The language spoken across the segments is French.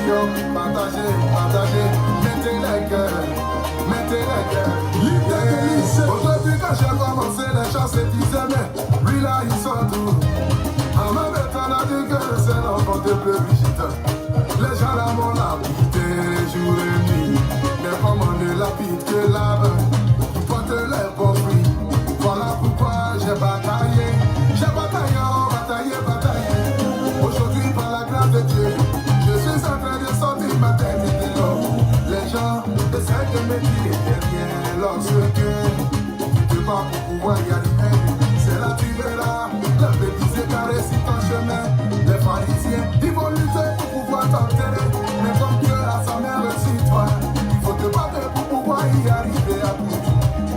Partagez, partagez, mettez les cœurs, mettez les cœurs. Aujourd'hui quand j'ai commencé, les gens se disaient, mais lui là ils sont tous. En même temps, on a dit que c'est l'enfant de bleu Brigitte. Les gens là m'ont habité jour et nuit. Mais comme on ne l'habite que là-bas, ils portent les bons fruits. Voilà pourquoi j'ai bataillé. J'ai bataillé, bataillé, bataillé. Aujourd'hui, par la grâce de Dieu, je suis en train de sortir ma tête de l'eau. Les gens essaient de me dire derrière lorsque tu te bats pour pouvoir y arriver. C'est là tu verras, la bêtise est carrée sur ton chemin. Les pharisiens, ils vont lutter pour pouvoir t'enterrer. Mais comme Dieu a sa main sur toi, il faut te battre pour pouvoir y arriver à bout.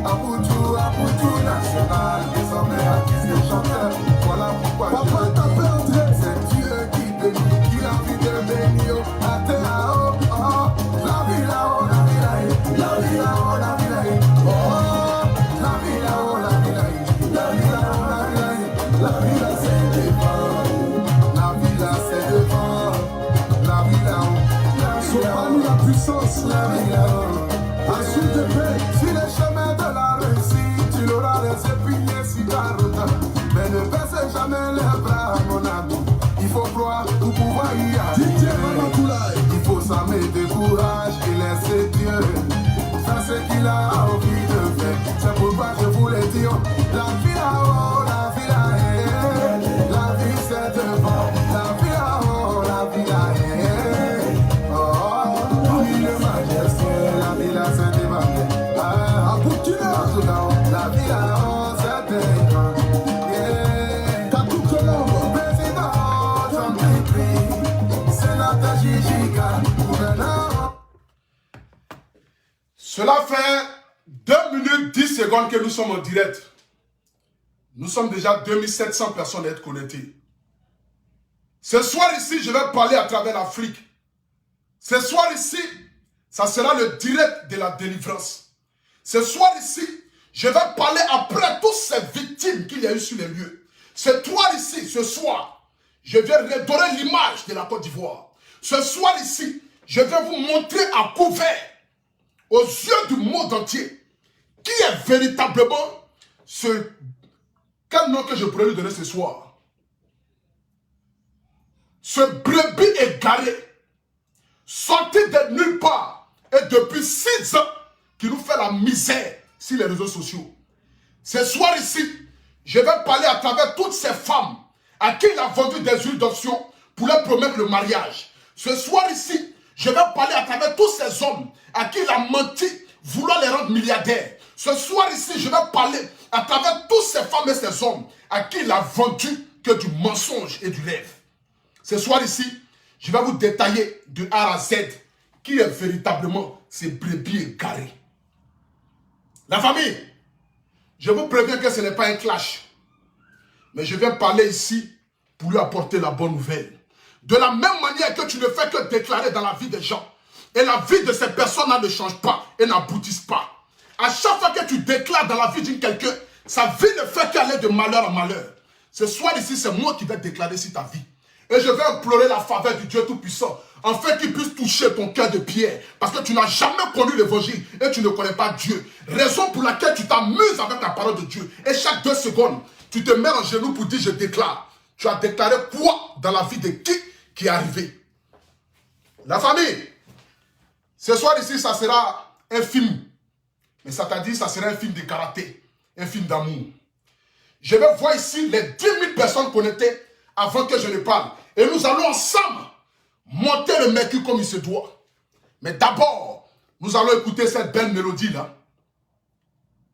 À Boutou national, désormais artiste et chanteur. Voilà pourquoi papa je te dis, c'est Dieu qui bénit, qui a envie de bénir. À terre, oh, oh, la vie là-haut, la vie là-haut, la vie là-haut, la vie là-haut, oh, la vie là-haut, la vie là-haut, la vie là-haut, la vie là-haut, la vie là c'est devant, la vie là c'est devant, la vie là-haut, sois-nous la puissance, la vie là-haut, assume de paix, sur les chemins de la réussite, tu l'auras les épiniers sur ta route, mais ne baisse jamais les bras, mon ami, il faut croire pour pouvoir y arriver, il faut s'armer de courage et laisser Dieu faire ce qu'il a envie de faire, c'est pourquoi je voulais dire, la vie là-haut, la vie là-haut, la vie c'est devant, la vie là-haut, la vie là-haut, oh, oui le majesté, la vie là c'est devant, ah, à bout la vie là-haut c'est devant, yeah, t'as tout que l'homme, président, j'en prie, sénateur Jijiga, gouverneur. Cela fait 2 minutes 10 secondes que nous sommes en direct. Nous sommes déjà 2700 personnes à être connectées. Ce soir ici, je vais parler à travers l'Afrique. Ce soir ici, ça sera le direct de la délivrance. Ce soir ici, je vais parler après toutes ces victimes qu'il y a eu sur les lieux. Ce soir ici, ce soir, je vais redorer l'image de la Côte d'Ivoire. Ce soir ici, je vais vous montrer à couvert, aux yeux du monde entier, qui est véritablement ce... Quel nom que je pourrais lui donner ce soir? Ce brebis égaré, sorti de nulle part, et depuis 6 ans, qui nous fait la misère sur les réseaux sociaux. Ce soir ici, je vais parler à travers toutes ces femmes à qui il a vendu des huiles d'option pour leur promettre le mariage. Ce soir ici, je vais parler à travers tous ces hommes à qui il a menti, voulant les rendre milliardaires. Ce soir ici, je vais parler à travers tous ces femmes et ces hommes à qui il a vendu que du mensonge et du rêve. Ce soir ici, je vais vous détailler de A à Z qui est véritablement ces brebis égarés. La famille, je vous préviens que ce n'est pas un clash. Mais je viens parler ici pour lui apporter la bonne nouvelle. De la même manière que tu ne fais que déclarer dans la vie des gens. Et la vie de ces personnes-là ne change pas et n'aboutissent pas. À chaque fois que tu déclares dans la vie d'une quelqu'un, sa vie ne fait qu'aller de malheur en malheur. Ce soir ici, c'est moi qui vais déclarer sur ta vie. Et je vais implorer la faveur du Dieu Tout-Puissant, afin qu'il puisse toucher ton cœur de pierre. Parce que tu n'as jamais connu l'évangile et tu ne connais pas Dieu. Raison pour laquelle tu t'amuses avec la parole de Dieu. Et chaque 2 secondes, tu te mets en genoux pour dire je déclare. Tu as déclaré quoi dans la vie de qui est arrivé? La famille, ce soir ici, ça sera un film. Mais ça t'a dit, ça sera un film de karaté, un film d'amour. Je vais voir ici les 10 000 personnes connectées avant que je ne parle. Et nous allons ensemble monter le mercure comme il se doit. Mais d'abord, nous allons écouter cette belle mélodie-là.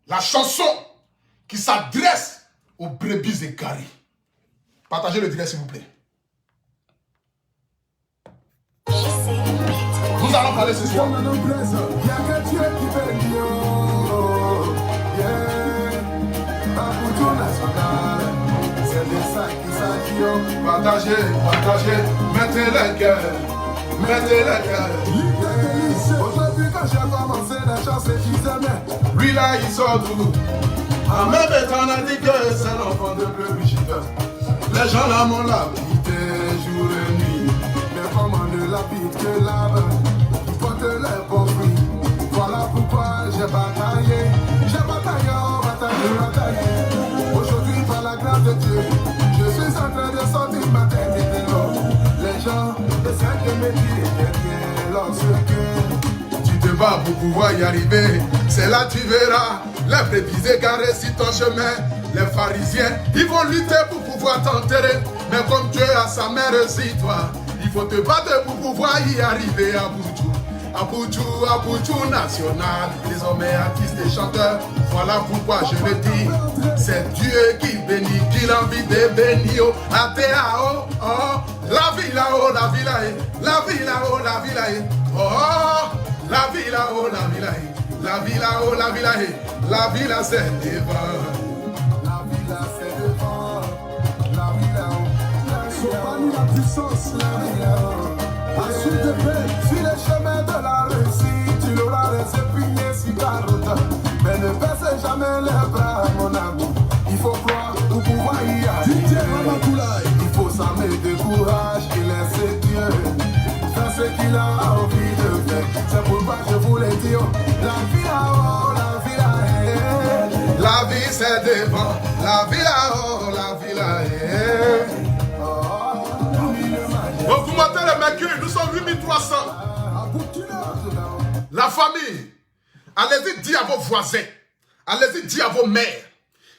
La chanson qui s'adresse aux brebis égarées. Partagez le direct, s'il vous plaît. Nous allons parler ce soir. C'est de ça qu'il s'agit. Partagez, partagez, mettez les cœurs, mettez les cœurs. Aujourd'hui quand j'ai commencé, les gens se disaient, mais lui là il sort d'où? En même temps on a dit que c'est l'enfant de bleu Brigitte. Les gens là m'ont l'habité jour et nuit. Mais comme on ne l'habite que là, Tu te bats pour pouvoir y arriver. C'est là tu verras les brebis égarées sur ton chemin. Les pharisiens, ils vont lutter pour pouvoir t'enterrer. Mais comme Dieu a sa mère sur toi, il faut te battre pour pouvoir y arriver à Boudjou. À Boudjou national, désormais artistes et chanteurs. Voilà pourquoi je le dis, c'est Dieu qui bénit, qui l'envie de bénir. Atéao, oh, la vie là-haut, la vie là-haut, la vie là-haut, la vie là-haut. Oh, la vie là-haut, la vie là-haut, la vie là-haut, la vie là-haut, la vie là c'est devant. La vie là c'est devant, la vie là-haut. Sois-nous la puissance, la vie là-haut. Sur les chemins de la réussite, tu l'auras les épines si ta route. Mais ne baisse jamais les bras, mon ami. Il faut croire pour pouvoir y arriver. Il faut s'armer de courage et laisser Dieu faire ce qu'il a envie de faire. C'est pourquoi je voulais dire, la vie là-haut, la vie là-haut. La vie c'est devant, la vie là-haut, la vie là-haut. Augmentez le mercure, nous sommes 8300. La famille, allez-y dire à vos voisins, allez-y dire à vos mères,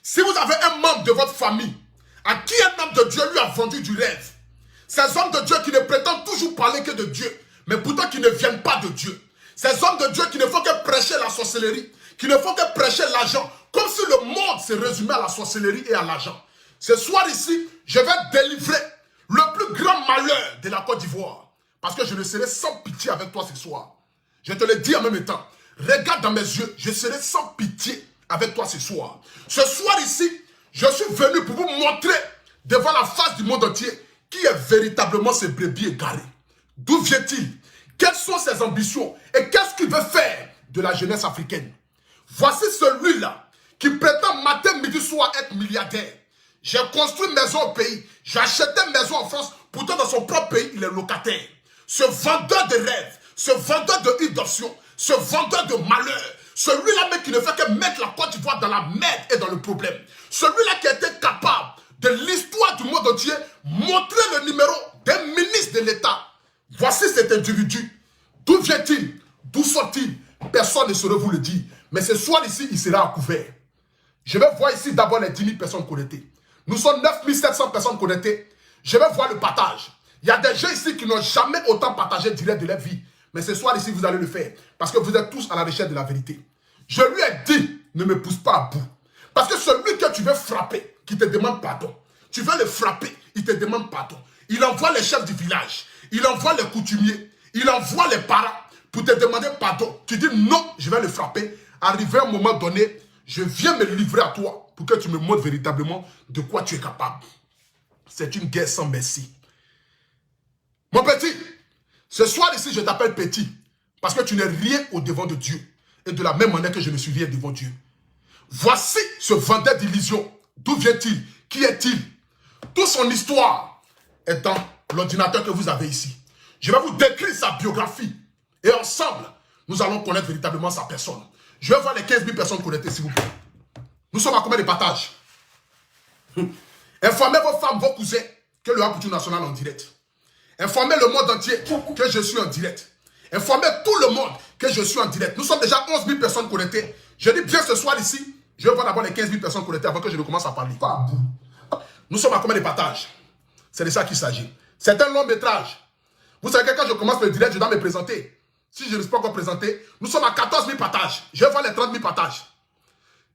si vous avez un membre de votre famille à qui un homme de Dieu lui a vendu du rêve, ces hommes de Dieu qui ne prétendent toujours parler que de Dieu, mais pourtant qui ne viennent pas de Dieu, ces hommes de Dieu qui ne font que prêcher la sorcellerie, qui ne font que prêcher l'argent, comme si le monde se résumait à la sorcellerie et à l'argent. Ce soir ici, je vais délivrer le plus grand malheur de la Côte d'Ivoire. Parce que je ne serai sans pitié avec toi ce soir. Je te le dis en même temps. Regarde dans mes yeux, je serai sans pitié avec toi ce soir. Ce soir ici, je suis venu pour vous montrer devant la face du monde entier qui est véritablement ce brebis égaré. D'où vient-il? Quelles sont ses ambitions? Et qu'est-ce qu'il veut faire de la jeunesse africaine? Voici celui-là qui prétend matin, midi, soir être milliardaire. J'ai construit une maison au pays. J'ai acheté une maison en France. Pourtant, dans son propre pays, il est locataire. Ce vendeur de rêves, ce vendeur de huile d'option, ce vendeur de malheur, celui-là même qui ne fait que mettre la Côte d'Ivoire dans la merde et dans le problème. Celui-là qui a été capable de l'histoire du monde entier, montrer le numéro d'un ministre de l'État. Voici cet individu. D'où vient-il? D'où sort-il? Personne ne saurait vous le dire. Mais ce soir ici, il sera à couvert. Je vais voir ici d'abord les 10 000 personnes connectées. Nous sommes 9 700 personnes connectées. Je vais voir le partage. Il y a des gens ici qui n'ont jamais autant partagé direct de leur vie. Mais ce soir ici, vous allez le faire. Parce que vous êtes tous à la recherche de la vérité. Je lui ai dit, ne me pousse pas à bout. Parce que celui que tu veux frapper, qui te demande pardon, tu veux le frapper, il te demande pardon. Il envoie les chefs du village, il envoie les coutumiers, il envoie les parents pour te demander pardon. Tu dis non, je vais le frapper. Arrivé à un moment donné, je viens me livrer à toi pour que tu me montres véritablement de quoi tu es capable. C'est une guerre sans merci. Mon petit, ce soir ici, je t'appelle petit parce que tu n'es rien au devant de Dieu. Et de la même manière que je ne suis rien devant Dieu. Voici ce vendeur d'illusions. D'où vient-il? Qui est-il? Toute son histoire est dans l'ordinateur que vous avez ici. Je vais vous décrire sa biographie. Et ensemble, nous allons connaître véritablement sa personne. Je vais voir les 15 000 personnes connectées, s'il vous plaît. Nous sommes à combien de partages? Informez vos femmes, vos cousins, que le Aboudjou national est en direct. Informez le monde entier que je suis en direct. Informez tout le monde que je suis en direct. Nous sommes déjà 11 000 personnes connectées. Je dis bien ce soir ici, je vais voir d'abord les 15 000 personnes connectées avant que je ne commence à parler. Nous sommes à combien de partages? C'est de ça qu'il s'agit. C'est un long métrage. Vous savez que quand je commence le direct, je dois me présenter. Si je ne suis pas encore présenté, nous sommes à 14 000 partages. Je vais voir les 30 000 partages.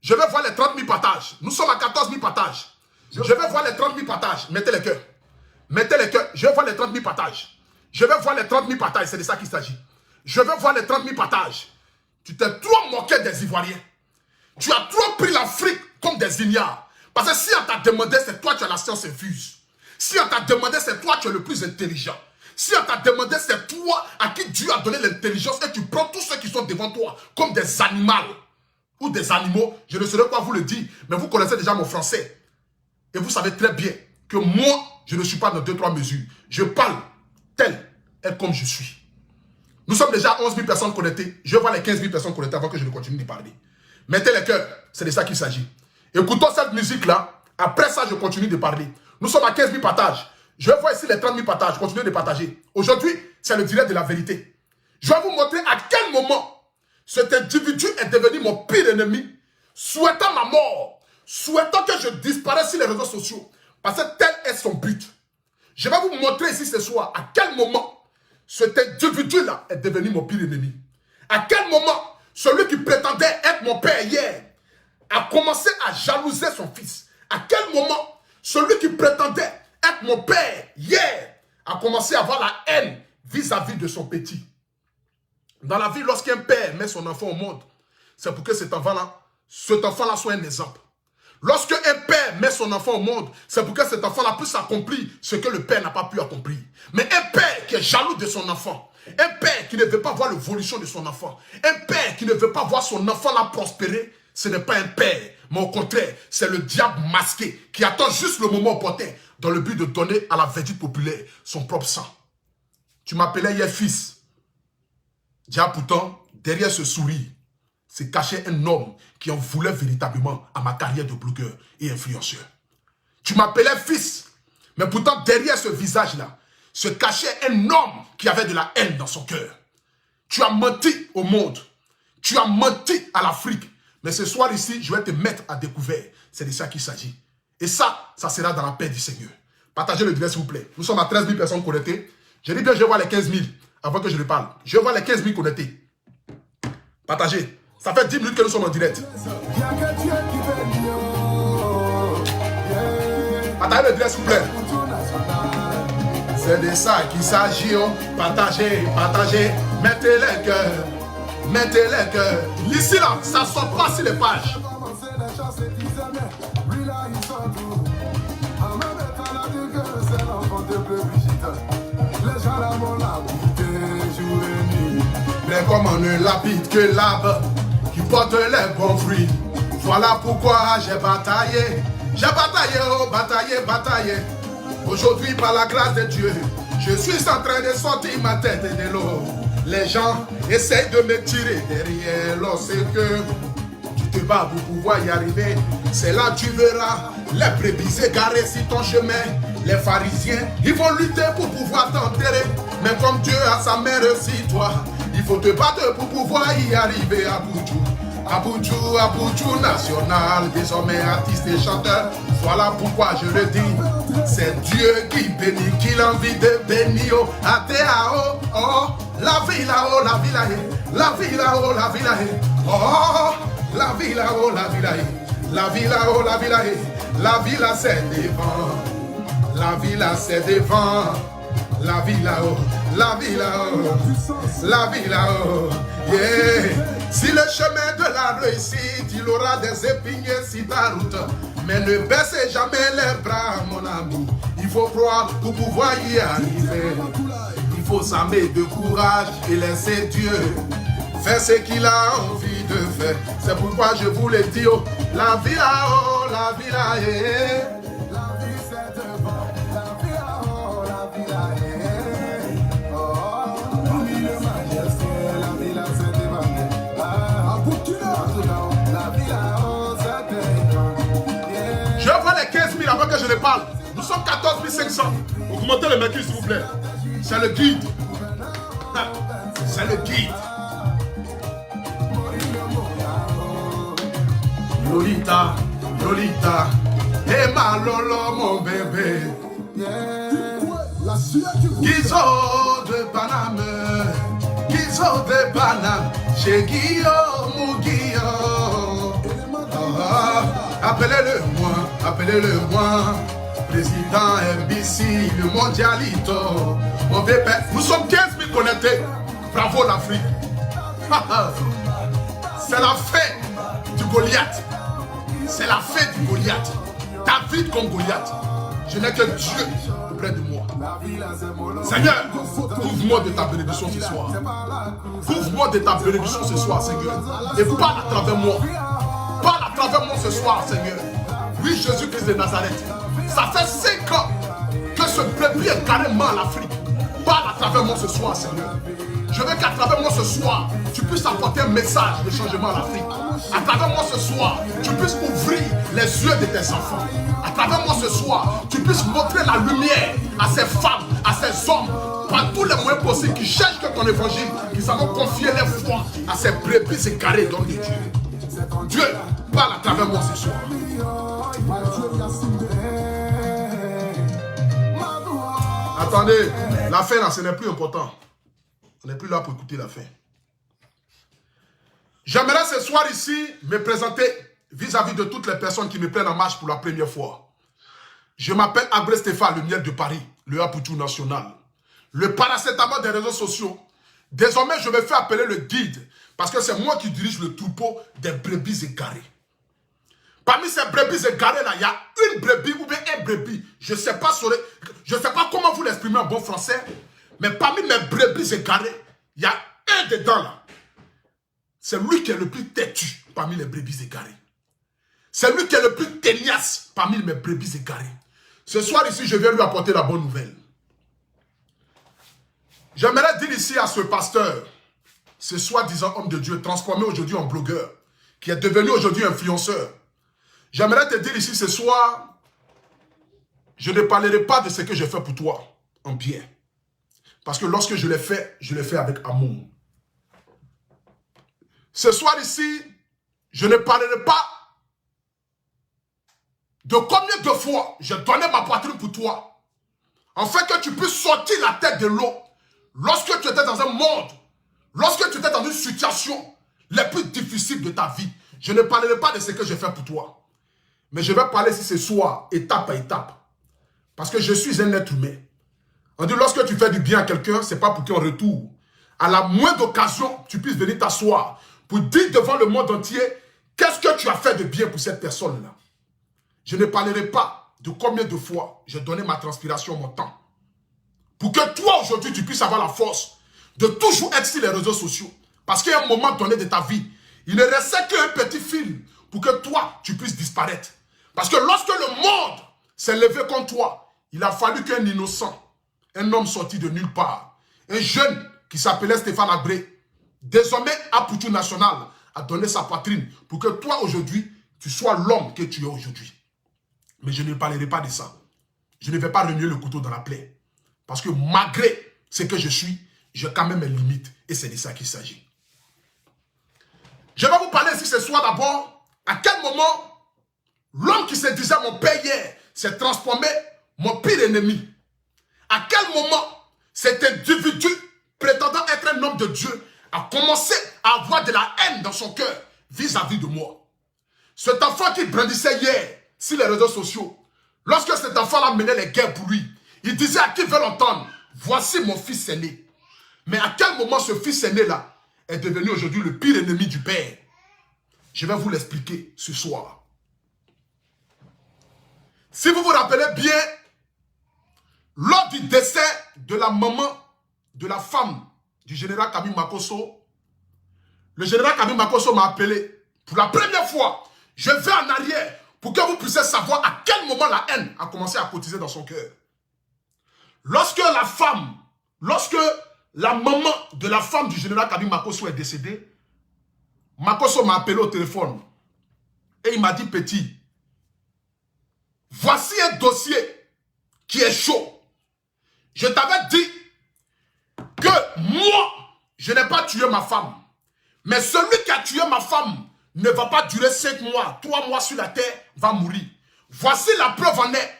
Je vais voir les 30 000 partages. Nous sommes à 14 000 partages. Je vais voir les 30 000 partages. Mettez les cœurs. Mettez les cœurs. Je vais voir les 30 000 partages. Je vais voir les 30 000 partages. C'est de ça qu'il s'agit. Je vais voir les 30 000 partages. Tu t'es trop moqué des Ivoiriens. Tu as trop pris l'Afrique comme des ignares. Parce que si on t'a demandé, c'est toi qui as la science infuse. Si on t'a demandé, c'est toi qui es le plus intelligent. Si on t'a demandé, c'est toi à qui Dieu a donné l'intelligence et tu prends tous ceux qui sont devant toi comme des animaux ou des animaux. Je ne saurais pas vous le dire, mais vous connaissez déjà mon français. Et vous savez très bien que moi, je ne suis pas dans 2-3 mesures. Je parle tel et comme je suis. Nous sommes déjà 11 000 personnes connectées. Je vais voir les 15 000 personnes connectées avant que je ne continue de parler. Mettez les cœurs, c'est de ça qu'il s'agit. Écoutons cette musique-là. Après ça, je continue de parler. Nous sommes à 15 000 partages. Je vais voir ici les 30 000 partages. Continuez de partager. Aujourd'hui, c'est le direct de la vérité. Je vais vous montrer à quel moment cet individu est devenu mon pire ennemi, souhaitant ma mort, souhaitant que je disparaisse sur les réseaux sociaux. Parce que tel est son but. Je vais vous montrer ici ce soir à quel moment cet individu-là est devenu mon pire ennemi. À quel moment celui qui prétendait être mon père hier a commencé à jalouser son fils. À quel moment celui qui prétendait être mon père hier a commencé à avoir la haine vis-à-vis de son petit. Dans la vie, lorsqu'un père met son enfant au monde, c'est pour que cet enfant-là soit un exemple. Lorsque un père met son enfant au monde, c'est pour que cet enfant-là puisse accomplir ce que le père n'a pas pu accomplir. Mais un père qui est jaloux de son enfant, un père qui ne veut pas voir l'évolution de son enfant, un père qui ne veut pas voir son enfant-là prospérer, ce n'est pas un père, mais au contraire, c'est le diable masqué qui attend juste le moment opportun dans le but de donner à la vertu populaire son propre sang. Tu m'appelais hier fils. Déjà pourtant, derrière ce sourire, se cachait un homme qui en voulait véritablement à ma carrière de blogueur et influenceur. Tu m'appelais fils, mais pourtant derrière ce visage-là, se cachait un homme qui avait de la haine dans son cœur. Tu as menti au monde, tu as menti à l'Afrique, mais ce soir ici, je vais te mettre à découvert. C'est de ça qu'il s'agit. Et ça sera dans la paix du Seigneur. Partagez le direct s'il vous plaît. Nous sommes à 13 000 personnes connectées. Je dis bien, je vais voir les 15 000 avant que je le parle. Je vais voir les 15 000 connectés. Partagez. Ça fait 10 minutes que nous sommes en direct. Partagez le direct s'il vous plaît. C'est de ça qu'il s'agit. Partagez, partagez. Mettez les cœurs. Mettez les cœurs. Ici là, ça ne sort pas sur les pages. Mais comme on ne l'habite que l'arbre qui porte les bons fruits. Voilà pourquoi j'ai bataillé. J'ai bataillé, oh, bataillé, bataillé. Aujourd'hui, par la grâce de Dieu, je suis en train de sortir ma tête de l'eau. Les gens essayent de me tirer derrière lorsque tu te bats pour pouvoir y arriver. C'est là que tu verras les brebis égarées sur ton chemin. Les pharisiens, ils vont lutter pour pouvoir t'enterrer. Mais comme Dieu a sa main sur toi, il faut te battre pour pouvoir y arriver à Boudjou. À Boudjou national, désormais artiste et chanteur. Voilà pourquoi je le dis, c'est Dieu qui bénit, qui a envie de bénir. Atéao, oh, la vie là-haut, la vie là-haut, la vie là-haut, la vie là-haut. Oh, la vie là-haut, la vie là-haut, la vie là-haut, la vie là-haut. La vie là c'est devant, la vie là c'est devant. La vie là-haut, la vie là-haut, la vie là-haut, yeah. Si le chemin de la réussite, il aura des épingles sur ta route. Mais ne baissez jamais les bras, mon ami. Il faut croire pour pouvoir y arriver. Il faut s'armer de courage et laisser Dieu faire ce qu'il a envie de faire. C'est pourquoi je vous le dis, oh, la vie là-haut, la vie là-haut. Avant que je ne parle, nous sommes 14 500. Augmentez le mercure s'il vous plaît. C'est le guide. C'est le guide. Lolita, Lolita, et ma Lolo mon bébé. Guizot de Paname, Guizot de Paname, chez Guillaume ou Guillaume. Appelez-le moi, président MBC, le mondialito. Mon bébé, nous sommes 15 000 connectés. Bravo l'Afrique. C'est la fête du Goliath. C'est la fête du Goliath. David comme Goliath. Je n'ai que Dieu auprès de moi. Seigneur, couvre-moi de ta bénédiction ce soir. Couvre-moi de ta bénédiction ce soir, Seigneur. Et parle à travers moi. Parle à travers moi ce soir, Seigneur. Oui, Jésus-Christ de Nazareth. Ça fait 5 ans que ce brebis est carrément en Afrique. Parle à travers moi ce soir, Seigneur. Je veux qu'à travers moi ce soir, tu puisses apporter un message de changement à l'Afrique. À travers moi ce soir, tu puisses ouvrir les yeux de tes enfants. À travers moi ce soir, tu puisses montrer la lumière à ces femmes, à ces hommes, par tous les moyens possibles qui cherchent que ton évangile, qui savent confier leur foi à ces brebis égarées d'hommes de Dieu. Dieu parle à travers moi ce soir. Attendez, la fin là, ce n'est plus important. On n'est plus là pour écouter la fin. J'aimerais ce soir ici me présenter vis-à-vis de toutes les personnes qui me prennent en marche pour la première fois. Je m'appelle Abré Stéphane, le miel de Paris, le Apoutou national. Le paracétamol des réseaux sociaux. Désormais, je me fais appeler le guide parce que c'est moi qui dirige le troupeau des brebis égarées. Parmi ces brebis égarées là, il y a une brebis ou bien un brebis. Je ne sais pas comment vous l'exprimer en bon français, mais parmi mes brebis égarées, il y a un dedans là. C'est lui qui est le plus têtu parmi les brebis égarées. C'est lui qui est le plus tenace parmi mes brebis égarées. Ce soir ici, je viens lui apporter la bonne nouvelle. J'aimerais dire ici à ce pasteur, ce soi-disant homme de Dieu, transformé aujourd'hui en blogueur, qui est devenu aujourd'hui influenceur. J'aimerais te dire ici ce soir, je ne parlerai pas de ce que j'ai fait pour toi en bien. Parce que lorsque je l'ai fait avec amour. Ce soir ici, je ne parlerai pas de combien de fois j'ai donné ma poitrine pour toi, afin que tu puisses sortir la tête de l'eau lorsque tu étais dans un monde, lorsque tu étais dans une situation la plus difficile de ta vie. Je ne parlerai pas de ce que j'ai fait pour toi. Mais je vais parler ici ce soir, étape par étape. Parce que je suis un être humain. On dit lorsque tu fais du bien à quelqu'un, ce n'est pas pour qu'en retour, à la moindre occasion, tu puisses venir t'asseoir pour dire devant le monde entier qu'est-ce que tu as fait de bien pour cette personne-là. Je ne parlerai pas de combien de fois j'ai donné ma transpiration, mon temps. Pour que toi, aujourd'hui, tu puisses avoir la force de toujours être sur les réseaux sociaux. Parce qu'il y a un moment donné de ta vie, il ne restait qu'un petit fil pour que toi, tu puisses disparaître. Parce que lorsque le monde s'est levé contre toi, il a fallu qu'un innocent, un homme sorti de nulle part, un jeune qui s'appelait Stéphane Abré, désormais Apoutou national, a donné sa poitrine pour que toi, aujourd'hui, tu sois l'homme que tu es aujourd'hui. Mais je ne parlerai pas de ça. Je ne vais pas remuer le couteau dans la plaie. Parce que malgré ce que je suis, j'ai quand même mes limites. Et c'est de ça qu'il s'agit. Je vais vous parler ici ce soir d'abord. À quel moment l'homme qui se disait mon père hier s'est transformé mon pire ennemi. À quel moment cet individu prétendant être un homme de Dieu a commencé à avoir de la haine dans son cœur vis-à-vis de moi. Cet enfant qui brandissait hier sur les réseaux sociaux, lorsque cet enfant-là menait les guerres pour lui, il disait à qui veut l'entendre, voici mon fils aîné. Mais à quel moment ce fils aîné-là est devenu aujourd'hui le pire ennemi du père? Je vais vous l'expliquer ce soir. Si vous vous rappelez bien, lors du décès de la maman, de la femme du général Kami Makosso, le général Kami Makosso m'a appelé pour la première fois. Je vais en arrière pour que vous puissiez savoir à quel moment la haine a commencé à cotiser dans son cœur. Lorsque la maman de la femme du général Kami Makosso est décédée, Makosso m'a appelé au téléphone et il m'a dit, petit, voici un dossier qui est chaud. Je t'avais dit que moi, je n'ai pas tué ma femme. Mais celui qui a tué ma femme ne va pas durer 5 mois, 3 mois sur la terre, va mourir. Voici la preuve en est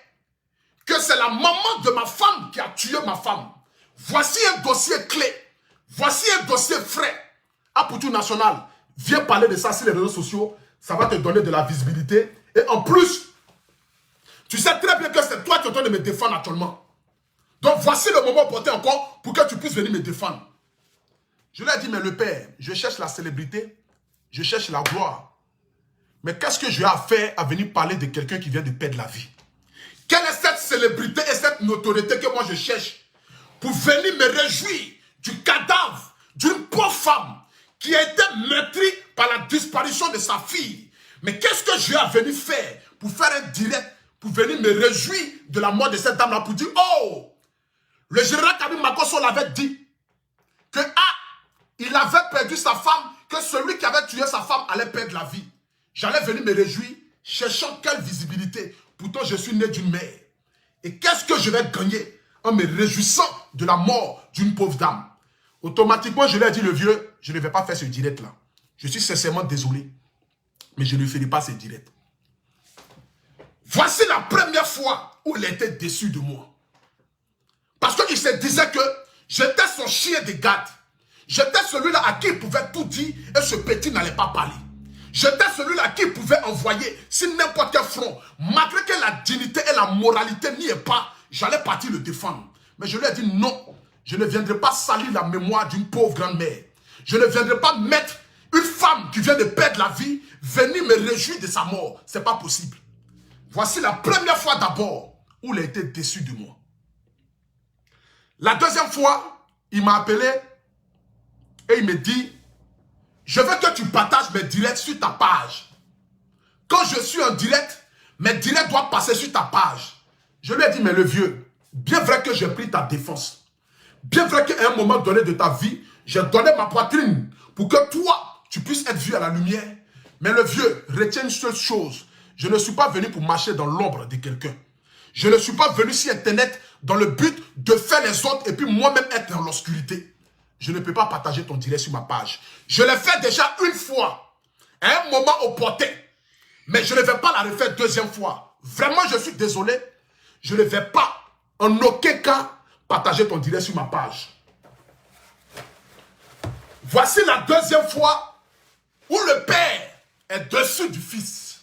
que c'est la maman de ma femme qui a tué ma femme. Voici un dossier clé. Voici un dossier frais. Apoutou national, viens parler de ça sur les réseaux sociaux. Ça va te donner de la visibilité. Et en plus, tu sais très bien que c'est toi qui es en train de me défendre actuellement. Donc voici le moment opportun encore pour que tu puisses venir me défendre. Je lui ai dit, mais le père, je cherche la célébrité, je cherche la gloire. Mais qu'est-ce que j'ai à faire à venir parler de quelqu'un qui vient de perdre la vie? Quelle est cette célébrité et cette notoriété que moi je cherche pour venir me réjouir du cadavre d'une pauvre femme qui a été meurtrie par la disparition de sa fille? Mais qu'est-ce que j'ai à venir faire pour faire un direct, pour venir me réjouir de la mort de cette dame-là, pour dire, oh, le général Kami Makosso Samson l'avait dit que il avait perdu sa femme, que celui qui avait tué sa femme allait perdre la vie. J'allais venir me réjouir, cherchant quelle visibilité. Pourtant, je suis né d'une mère. Et qu'est-ce que je vais gagner en me réjouissant de la mort d'une pauvre dame? Automatiquement, je lui ai dit, le vieux, je ne vais pas faire ce direct-là. Je suis sincèrement désolé, mais je ne ferai pas ce direct. Voici la première fois où il était déçu de moi. Parce qu'il se disait que j'étais son chien de garde. J'étais celui-là à qui il pouvait tout dire et ce petit n'allait pas parler. J'étais celui-là à qui il pouvait envoyer sur n'importe quel front. Malgré que la dignité et la moralité n'y est pas, j'allais partir le défendre. Mais je lui ai dit non, je ne viendrai pas salir la mémoire d'une pauvre grand-mère. Je ne viendrai pas mettre une femme qui vient de perdre la vie, venir me réjouir de sa mort. Ce n'est pas possible. Voici la première fois d'abord où il a été déçu de moi. La deuxième fois, il m'a appelé et il me dit, je veux que tu partages mes directs sur ta page. Quand je suis en direct, mes directs doivent passer sur ta page. Je lui ai dit, mais le vieux, bien vrai que j'ai pris ta défense. Bien vrai qu'à un moment donné de ta vie, j'ai donné ma poitrine pour que toi, tu puisses être vu à la lumière. Mais le vieux, retiens une seule chose. Je ne suis pas venu pour marcher dans l'ombre de quelqu'un. Je ne suis pas venu sur Internet dans le but de faire les autres et puis moi-même être dans l'obscurité. Je ne peux pas partager ton direct sur ma page. Je l'ai fait déjà une fois, à un moment opportun. Mais je ne vais pas la refaire deuxième fois. Vraiment, je suis désolé. Je ne vais pas, en aucun cas, partager ton direct sur ma page. Voici la deuxième fois où le Père est dessus du Fils.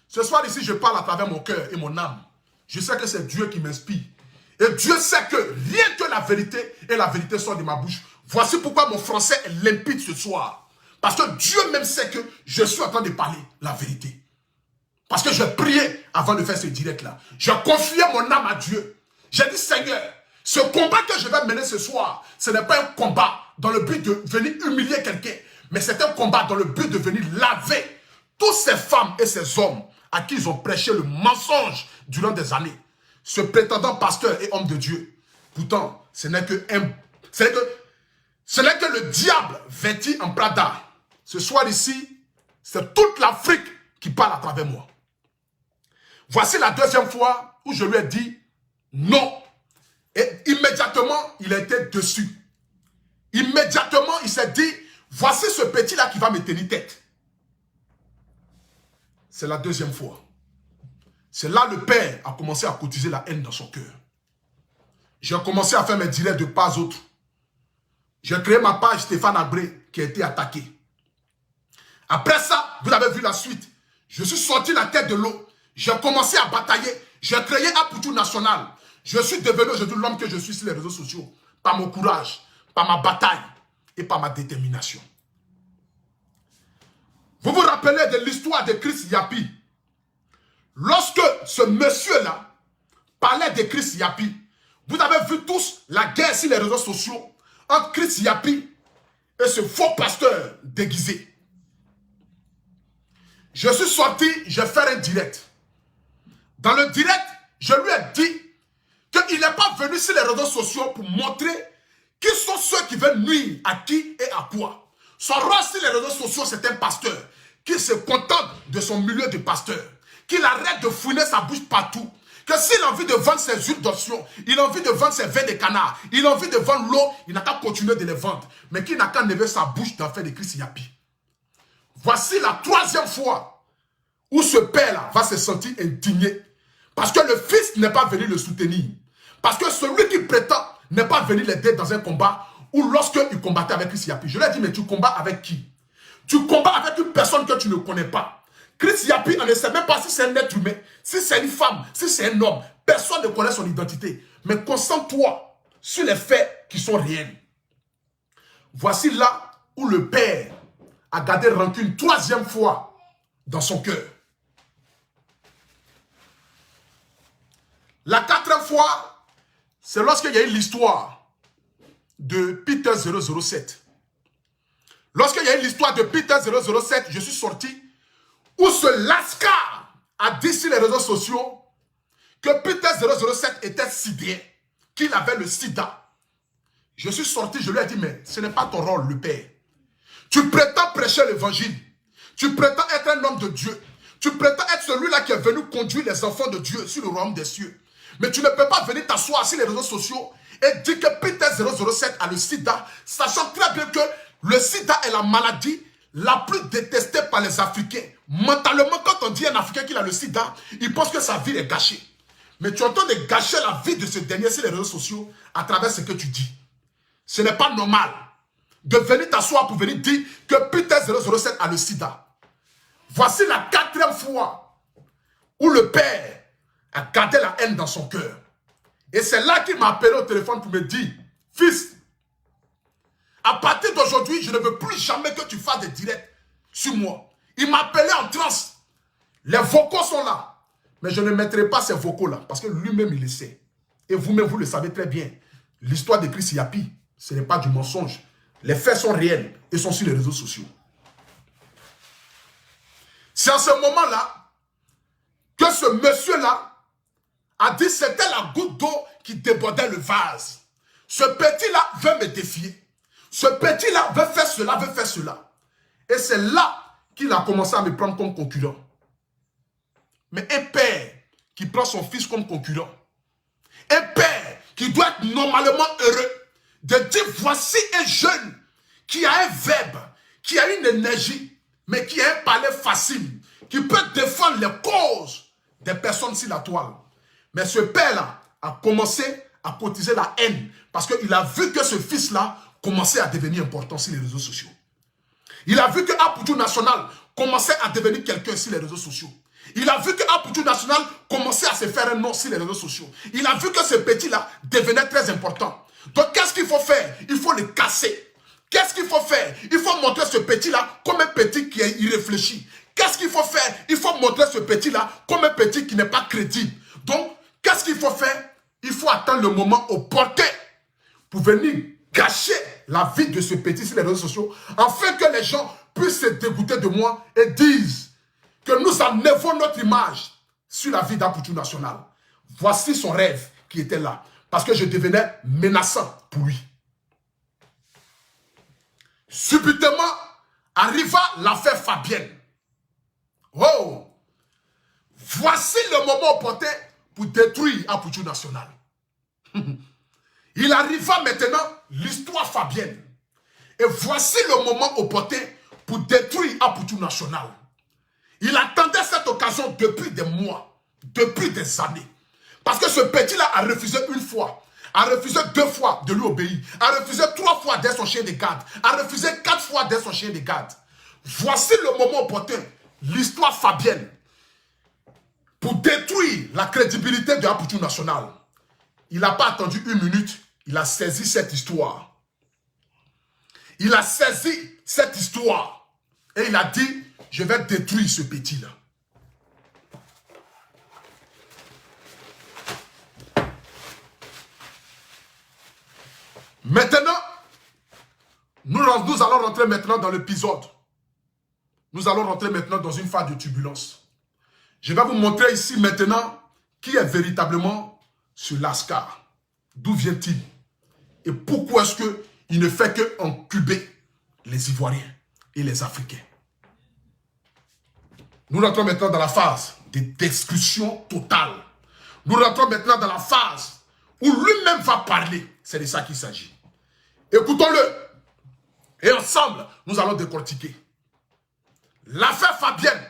Ce soir ici, je parle à travers mon cœur et mon âme. Je sais que c'est Dieu qui m'inspire. Et Dieu sait que rien que la vérité et la vérité sortent de ma bouche. Voici pourquoi mon français est limpide ce soir. Parce que Dieu même sait que je suis en train de parler la vérité. Parce que j'ai prié avant de faire ce direct-là. J'ai confié mon âme à Dieu. J'ai dit, Seigneur, ce combat que je vais mener ce soir, ce n'est pas un combat dans le but de venir humilier quelqu'un, mais c'est un combat dans le but de venir laver toutes ces femmes et ces hommes à qui ils ont prêché le mensonge durant des années. Ce prétendant pasteur et homme de Dieu. Pourtant, ce n'est que le diable vêtu en Prada. Ce soir ici, c'est toute l'Afrique qui parle à travers moi. Voici la deuxième fois où je lui ai dit non. Et immédiatement, il a été dessus. Immédiatement, il s'est dit, voici ce petit-là qui va me tenir tête. C'est la deuxième fois. C'est là le Père a commencé à cotiser la haine dans son cœur. J'ai commencé à faire mes directs de pas autres. J'ai créé ma page Stéphane Abré qui a été attaquée. Après ça, vous avez vu la suite. Je suis sorti la tête de l'eau. J'ai commencé à batailler. J'ai créé Apoutou National. Je suis devenu aujourd'hui l'homme que je suis sur les réseaux sociaux. Par mon courage, par ma bataille et par ma détermination. Vous vous rappelez de l'histoire de Chris Yapi. Lorsque ce monsieur-là parlait de Chris Yapi, vous avez vu tous la guerre sur les réseaux sociaux entre Chris Yapi et ce faux pasteur déguisé. Je suis sorti, j'ai fait un direct. Dans le direct, je lui ai dit qu'il n'est pas venu sur les réseaux sociaux pour montrer qui sont ceux qui veulent nuire à qui et à quoi. Son rôle sur les réseaux sociaux, c'est un pasteur qui se contente de son milieu de pasteur, qu'il arrête de fouiner sa bouche partout, que s'il a envie de vendre ses huiles d'option, il a envie de vendre ses vins de canard, il a envie de vendre l'eau, il n'a qu'à continuer de les vendre, mais qu'il n'a qu'à lever sa bouche d'en faire des Chris Yapi. Voici la troisième fois où ce père-là va se sentir indigné, parce que le fils n'est pas venu le soutenir, parce que celui qui prétend n'est pas venu l'aider dans un combat, ou lorsqu'il combattait avec Chris Yapi. Je lui ai dit, mais tu combats avec qui? Tu combats avec une personne que tu ne connais pas. Chris Yapi, on ne sait même pas si c'est un être humain, si c'est une femme, si c'est un homme. Personne ne connaît son identité. Mais concentre-toi sur les faits qui sont réels. Voici là où le père a gardé rancune une troisième fois dans son cœur. La quatrième fois, c'est lorsqu'il y a eu l'histoire de Peter 007. Lorsqu'il y a eu l'histoire de Peter 007, je suis sorti où ce lascar a dit sur les réseaux sociaux que Peter 007 était sidéré qu'il avait le sida. Je suis sorti, je lui ai dit, mais ce n'est pas ton rôle, le Père. Tu prétends prêcher l'évangile. Tu prétends être un homme de Dieu. Tu prétends être celui-là qui est venu conduire les enfants de Dieu sur le royaume des cieux. Mais tu ne peux pas venir t'asseoir sur les réseaux sociaux et dire que Peter 007 a le sida, sachant très bien que le sida est la maladie la plus détestée par les Africains. Mentalement, quand on dit à un Africain qu'il a le sida, il pense que sa vie est gâchée. Mais tu es en train de gâcher la vie de ce dernier sur les réseaux sociaux à travers ce que tu dis. Ce n'est pas normal de venir t'asseoir pour venir dire que Peter 007 a le sida. Voici la 4e fois où le Père a gardé la haine dans son cœur. Et c'est là qu'il m'a appelé au téléphone pour me dire, fils, à partir d'aujourd'hui, je ne veux plus jamais que tu fasses des directs sur moi. Il m'a appelé en transe. Les vocaux sont là. Mais je ne mettrai pas ces vocaux-là parce que lui-même, il le sait. Et vous-même, vous le savez très bien. L'histoire de Chris Yapi, ce n'est pas du mensonge. Les faits sont réels et sont sur les réseaux sociaux. C'est à ce moment-là que ce monsieur-là a dit que c'était la goutte d'eau qui débordait le vase. Ce petit-là veut me défier. Ce petit-là veut faire cela, veut faire cela. Et c'est là qu'il a commencé à me prendre comme concurrent. Mais un père qui prend son fils comme concurrent, un père qui doit être normalement heureux de dire voici un jeune qui a un verbe, qui a une énergie, mais qui a un palais facile, qui peut défendre les causes des personnes sur la toile. Mais ce père-là a commencé à cotiser la haine parce qu'il a vu que ce fils-là commençait à devenir important sur les réseaux sociaux. Il a vu que Apoutou National commençait à devenir quelqu'un sur les réseaux sociaux. Il a vu que Apoutou National commençait à se faire un nom sur les réseaux sociaux. Il a vu que ce petit-là devenait très important. Donc qu'est-ce qu'il faut faire? Il faut le casser. Qu'est-ce qu'il faut faire? Il faut montrer ce petit-là comme un petit qui est irréfléchi. Qu'est-ce qu'il faut faire? Il faut montrer ce petit-là comme un petit qui n'est pas crédible. Donc, qu'est-ce qu'il faut faire? Il faut attendre le moment opportun pour venir gâcher la vie de ce petit sur les réseaux sociaux afin que les gens puissent se dégoûter de moi et disent que nous enlevons notre image sur la vie d'Apoutou National. Voici son rêve qui était là. Parce que je devenais menaçant pour lui. Subitement, arriva l'affaire Fabienne. Oh! Voici le moment opportun pour détruire Apoutou National. Il arriva maintenant l'histoire Fabienne. Et voici le moment opportun pour détruire Apoutou National. Il attendait cette occasion depuis des mois, depuis des années. Parce que ce petit-là a refusé une fois, a refusé 2 fois de lui obéir, a refusé 3 fois d'être son chien de garde, a refusé 4 fois d'être son chien de garde. Voici le moment opportun, l'histoire Fabienne, pour détruire la crédibilité de Apoutou National. Il n'a pas attendu 1 minute, il a saisi cette histoire. Il a saisi cette histoire et il a dit, je vais détruire ce petit-là. Maintenant, nous allons rentrer maintenant dans l'épisode. Nous allons rentrer maintenant dans une phase de turbulence. Je vais vous montrer ici maintenant qui est véritablement ce Lascar. D'où vient-il? Et pourquoi est-ce qu'il ne fait qu'encuber les Ivoiriens et les Africains? Nous rentrons maintenant dans la phase de destruction totale. Nous rentrons maintenant dans la phase où lui-même va parler. C'est de ça qu'il s'agit. Écoutons-le. Et ensemble, nous allons décortiquer. L'affaire Fabienne.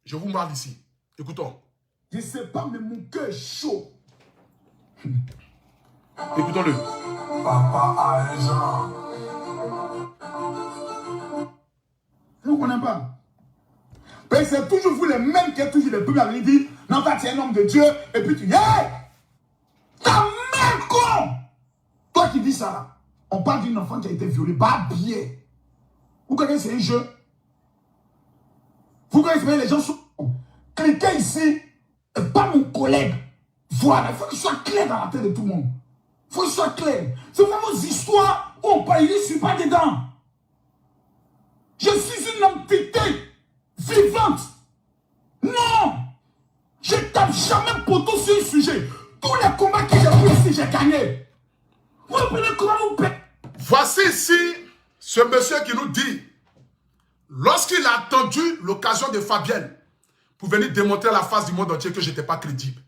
Je vous parle ici. Écoutons. Je ne sais pas, mais mon cœur est chaud. Écoutons-le. Papa a raison. Je ne connais pas. Mais c'est toujours vous les mêmes qui êtes toujours les premiers à venir dire non, toi tu es un homme de Dieu. Et puis tu dis, hey! Ta mère con! Toi qui dis ça là, on parle d'une enfant qui a été violée. Bah, bien. Vous connaissez un jeu? Vous connaissez les gens sont. Quelqu'un ici n'est pas mon collègue. Voilà, il faut qu'il soit clair dans la tête de tout le monde. Il faut qu'il soit clair. C'est vraiment vos histoires où on parle, je ne suis pas dedans. Je suis une entité vivante. Non! Je ne tape jamais poteau sur un sujet. Tous les combats que j'ai pris ici, j'ai gagné. Vous comprenez comment vous payez? Voici ici ce monsieur qui nous dit, lorsqu'il a attendu l'occasion de Fabienne pour venir démontrer à la face du monde entier que je n'étais pas crédible.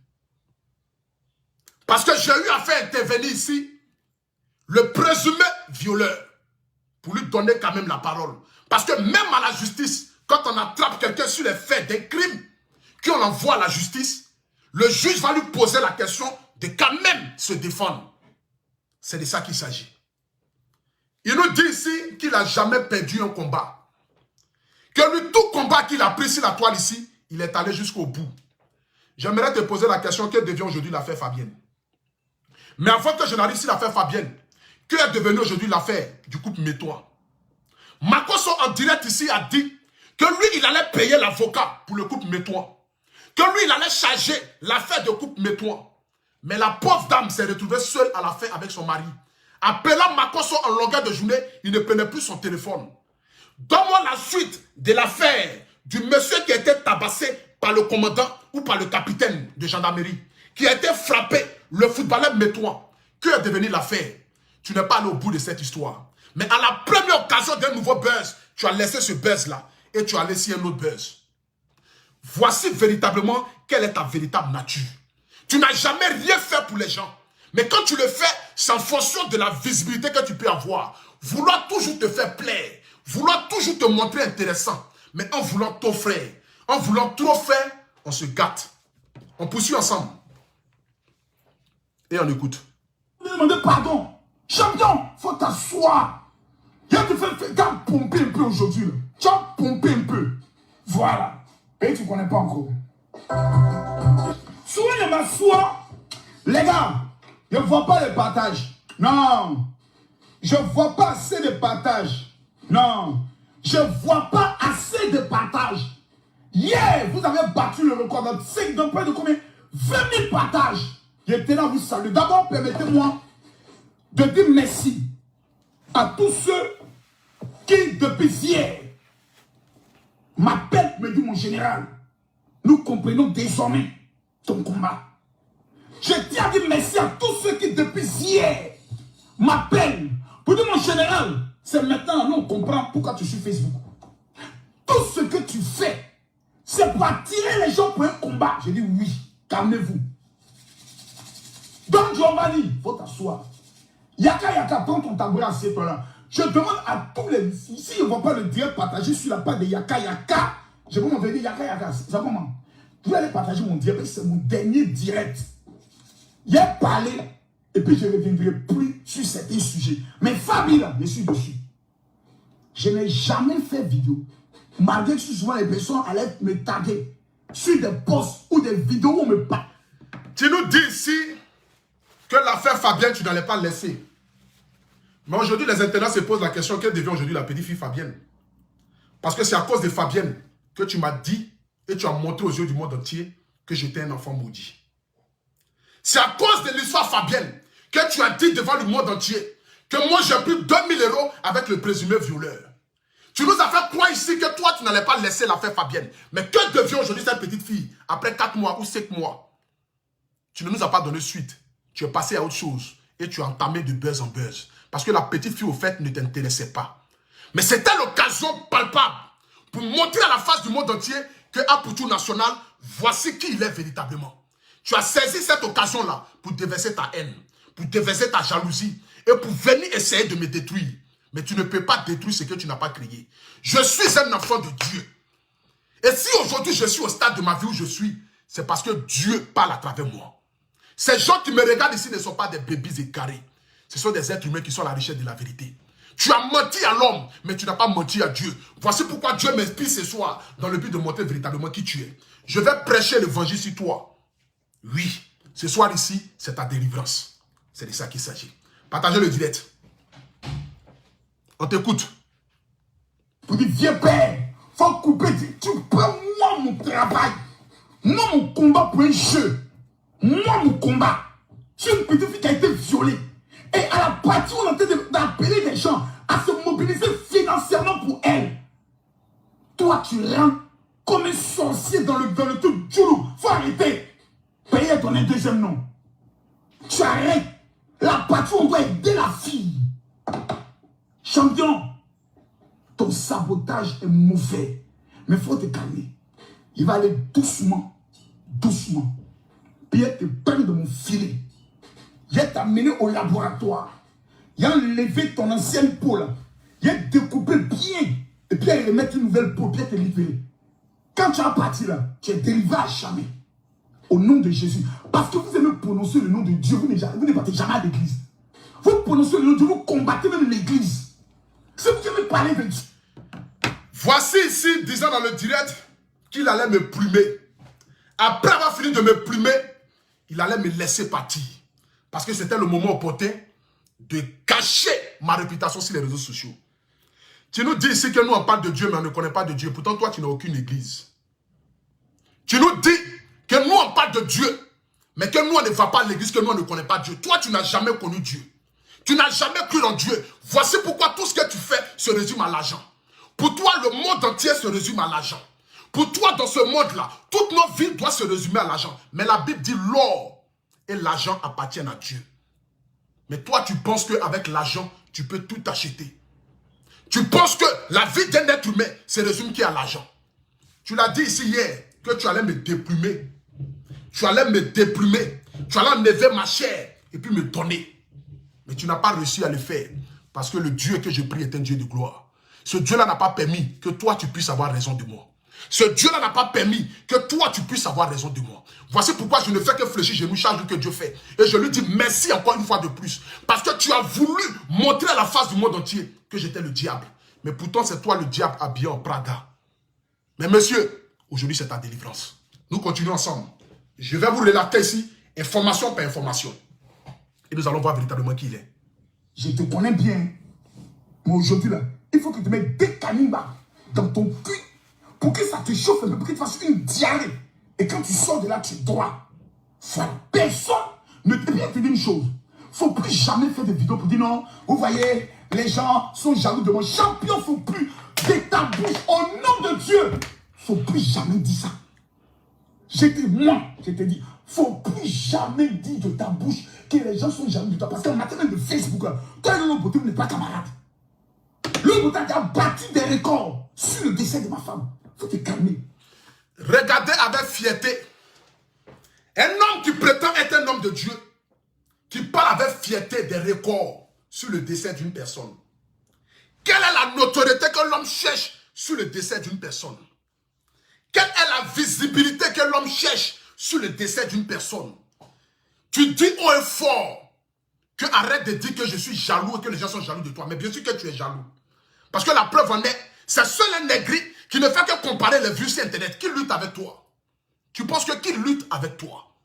Parce que j'ai eu à faire intervenir ici le présumé violeur pour lui donner quand même la parole. Parce que même à la justice, quand on attrape quelqu'un sur les faits des crimes, qu'on l'envoie à la justice, le juge va lui poser la question de quand même se défendre. C'est de ça qu'il s'agit. Il nous dit ici qu'il n'a jamais perdu un combat. Que lui, tout combat qu'il a pris sur la toile ici, il est allé jusqu'au bout. J'aimerais te poser la question, que devient aujourd'hui l'affaire Fabienne? Mais avant que je n'arrive sur l'affaire Fabienne, que est devenue aujourd'hui l'affaire du couple Métois? Makosso en direct ici a dit que lui, il allait payer l'avocat pour le couple Métois. Que lui, il allait charger l'affaire de couple Métois. Mais la pauvre dame s'est retrouvée seule à la fin avec son mari. Appelant Makosso en longueur de journée, il ne prenait plus son téléphone. Donne-moi la suite de l'affaire du monsieur qui a été tabassé par le commandant ou par le capitaine de gendarmerie, qui a été frappé, le footballeur Métois. Que est devenu l'affaire? Tu n'es pas allé au bout de cette histoire. Mais à la première occasion d'un nouveau buzz, tu as laissé ce buzz-là et tu as laissé un autre buzz. Voici véritablement quelle est ta véritable nature. Tu n'as jamais rien fait pour les gens. Mais quand tu le fais, c'est en fonction de la visibilité que tu peux avoir. Vouloir toujours te faire plaire. Vouloir toujours te montrer intéressant. Mais en voulant t'offrir, en voulant trop faire, on se gâte. On poursuit ensemble. Et on écoute. Demandez pardon. Champion, faut t'asseoir. Il y a te faire pomper un peu aujourd'hui. Tu as pompé un peu. Voilà. Et tu ne connais pas encore. Souvent, je m'assois. Les gars, je ne vois pas le partage. Non. Je ne vois pas assez de partage. Non. Je ne vois pas assez de partage. Hier, vous avez battu le record de 5 de près de combien? 20 000 partages. J'étais là, vous saluer. D'abord, permettez-moi de dire merci à tous ceux qui, depuis hier, m'appellent, me disent, mon général, nous comprenons désormais ton combat. Je tiens à dire merci à tous ceux qui, depuis hier, m'appellent pour dire, mon général, c'est maintenant, nous on comprend pourquoi tu es sur Facebook. Tout ce que tu fais, c'est pour attirer les gens pour un combat. Je dis oui, calmez-vous. Don Giovanni, il faut t'asseoir. Yaka, prends ton tabouret, assieds-toi là. Je demande à tous les... Ici, je ne vois pas le direct partager sur la page de Yaka. Je vais m'envoyer Yaka. Ça comment? Vous allez partager mon direct, c'est mon dernier direct. Il a parlé, et puis je ne reviendrai plus sur certains sujets. Mais Fabi, là, je suis dessus. Je n'ai jamais fait vidéo. Malgré que souvent les personnes allaient me taguer sur des posts ou des vidéos où on me parle. Tu nous dis ici que l'affaire Fabienne, tu n'allais pas laisser. Mais aujourd'hui, les internautes se posent la question, quelle devient aujourd'hui la petite fille Fabienne? Parce que c'est à cause de Fabienne que tu m'as dit et tu as montré aux yeux du monde entier que j'étais un enfant maudit. C'est à cause de l'histoire Fabienne que tu as dit devant le monde entier que moi j'ai pris 2000 € avec le présumé violeur. Tu nous as fait croire ici que toi tu n'allais pas laisser l'affaire Fabienne. Mais que devient aujourd'hui cette petite fille après 4 mois ou 5 mois? Tu ne nous as pas donné suite. Tu es passé à autre chose et tu as entamé de buzz en buzz. Parce que la petite fille au fait ne t'intéressait pas. Mais c'était l'occasion palpable pour montrer à la face du monde entier que Aputu National, voici qui il est véritablement. Tu as saisi cette occasion-là pour déverser ta haine, pour déverser ta jalousie et pour venir essayer de me détruire. Mais tu ne peux pas détruire ce que tu n'as pas créé. Je suis un enfant de Dieu. Et si aujourd'hui je suis au stade de ma vie où je suis, c'est parce que Dieu parle à travers moi. Ces gens qui me regardent ici ne sont pas des bébés égarés. Ce sont des êtres humains qui sont à la recherche de la vérité. Tu as menti à l'homme, mais tu n'as pas menti à Dieu. Voici pourquoi Dieu m'inspire ce soir dans le but de montrer véritablement qui tu es. Je vais prêcher l'évangile sur toi. Oui, ce soir ici, c'est ta délivrance. C'est de ça qu'il s'agit. Partagez le direct. On t'écoute. Pour dire, vieux père, faut couper. Tu prends moi mon travail. Moi mon combat pour un jeu. Moi mon combat. Je suis une petite fille qui a été violée. Et à la partie où on est en train d'appeler les gens à se mobiliser financièrement pour elle. Toi tu rentres comme un sorcier dans le truc Djoulou. Faut arrêter. Payer ton deuxième nom. arrête. La patrie, on doit aider la fille. Champion, ton sabotage est mauvais. Mais il faut te calmer. Il va aller doucement, doucement. Puis il te prendre de mon filet. Il va t'amener au laboratoire. Il a enlevé ton ancienne peau là. Il a découpé bien. Et puis il va mettre une nouvelle peau. Puis il te libérer. Quand tu as parti là, tu es délivré à jamais. Au nom de Jésus. Parce que vous aimez prononcer le nom de Dieu. Vous ne partez jamais à l'église. Vous prononcez le nom de Dieu. Vous combattez même l'église. Si vous aimez parler de Dieu. Voici ici, disant dans le direct, qu'il allait me plumer. Après avoir fini de me plumer, il allait me laisser partir. Parce que c'était le moment opportun de cacher ma réputation sur les réseaux sociaux. Tu nous dis ici que nous on parle de Dieu, mais on ne connaît pas de Dieu. Pourtant, toi, tu n'as aucune église. Tu nous dis que nous on parle de Dieu, mais que nous on ne va pas à l'église, que nous on ne connaît pas Dieu. Toi, tu n'as jamais connu Dieu. Tu n'as jamais cru en Dieu. Voici pourquoi tout ce que tu fais se résume à l'argent. Pour toi, le monde entier se résume à l'argent. Pour toi, dans ce monde-là, toute notre vie doit se résumer à l'argent. Mais la Bible dit l'or et l'argent appartiennent à Dieu. Mais toi, tu penses qu'avec l'argent, tu peux tout acheter. Tu penses que la vie d'un être humain se résume qu'à l'argent. Tu l'as dit ici hier, que tu allais me déplumer. Tu allais me déplumer. Tu allais enlever ma chair et puis me donner. Mais tu n'as pas réussi à le faire. Parce que le Dieu que je prie est un Dieu de gloire. Ce Dieu-là n'a pas permis que toi, tu puisses avoir raison de moi. Ce Dieu-là n'a pas permis que toi, tu puisses avoir raison de moi. Voici pourquoi je ne fais que fléchir genoux chaque jour que Dieu fait. Et je lui dis merci encore une fois de plus. Parce que tu as voulu montrer à la face du monde entier que j'étais le diable. Mais pourtant, c'est toi le diable habillé en Prada. Mais monsieur, aujourd'hui, c'est ta délivrance. Nous continuons ensemble. Je vais vous relater ici, information par information. Et nous allons voir véritablement qui il est. Je te connais bien. Mais aujourd'hui, là, il faut que tu mettes des canibas dans ton cul pour que ça te chauffe un peu, pour que tu fasses une diarrhée. Et quand tu sors de là, tu es droit. Voilà. Personne ne te dit une chose. Il ne faut plus jamais faire des vidéos pour dire non, vous voyez, les gens sont jaloux de mon champion. Il ne faut plus de ta bouche. Au nom de Dieu, il ne faut plus jamais dire ça. Je te dis, il ne faut plus jamais dire de ta bouche que les gens sont jaloux de toi. Parce que matin même de Facebook, là, toi et l'autre beauté, vous n'êtes pas camarades. Le beauté a battu des records sur le décès de ma femme. Il faut te calmer. Regardez avec fierté. Un homme qui prétend être un homme de Dieu, qui parle avec fierté des records sur le décès d'une personne. Quelle est la notoriété que l'homme cherche sur le décès d'une personne? Quelle est la visibilité que l'homme cherche sur le décès d'une personne? Tu dis haut et fort que arrête de dire que je suis jaloux et que les gens sont jaloux de toi. Mais bien sûr que tu es jaloux. Parce que la preuve en est, c'est seul un négri qui ne fait que comparer les vues sur Internet. Qui lutte avec toi? Tu penses que qui lutte avec toi?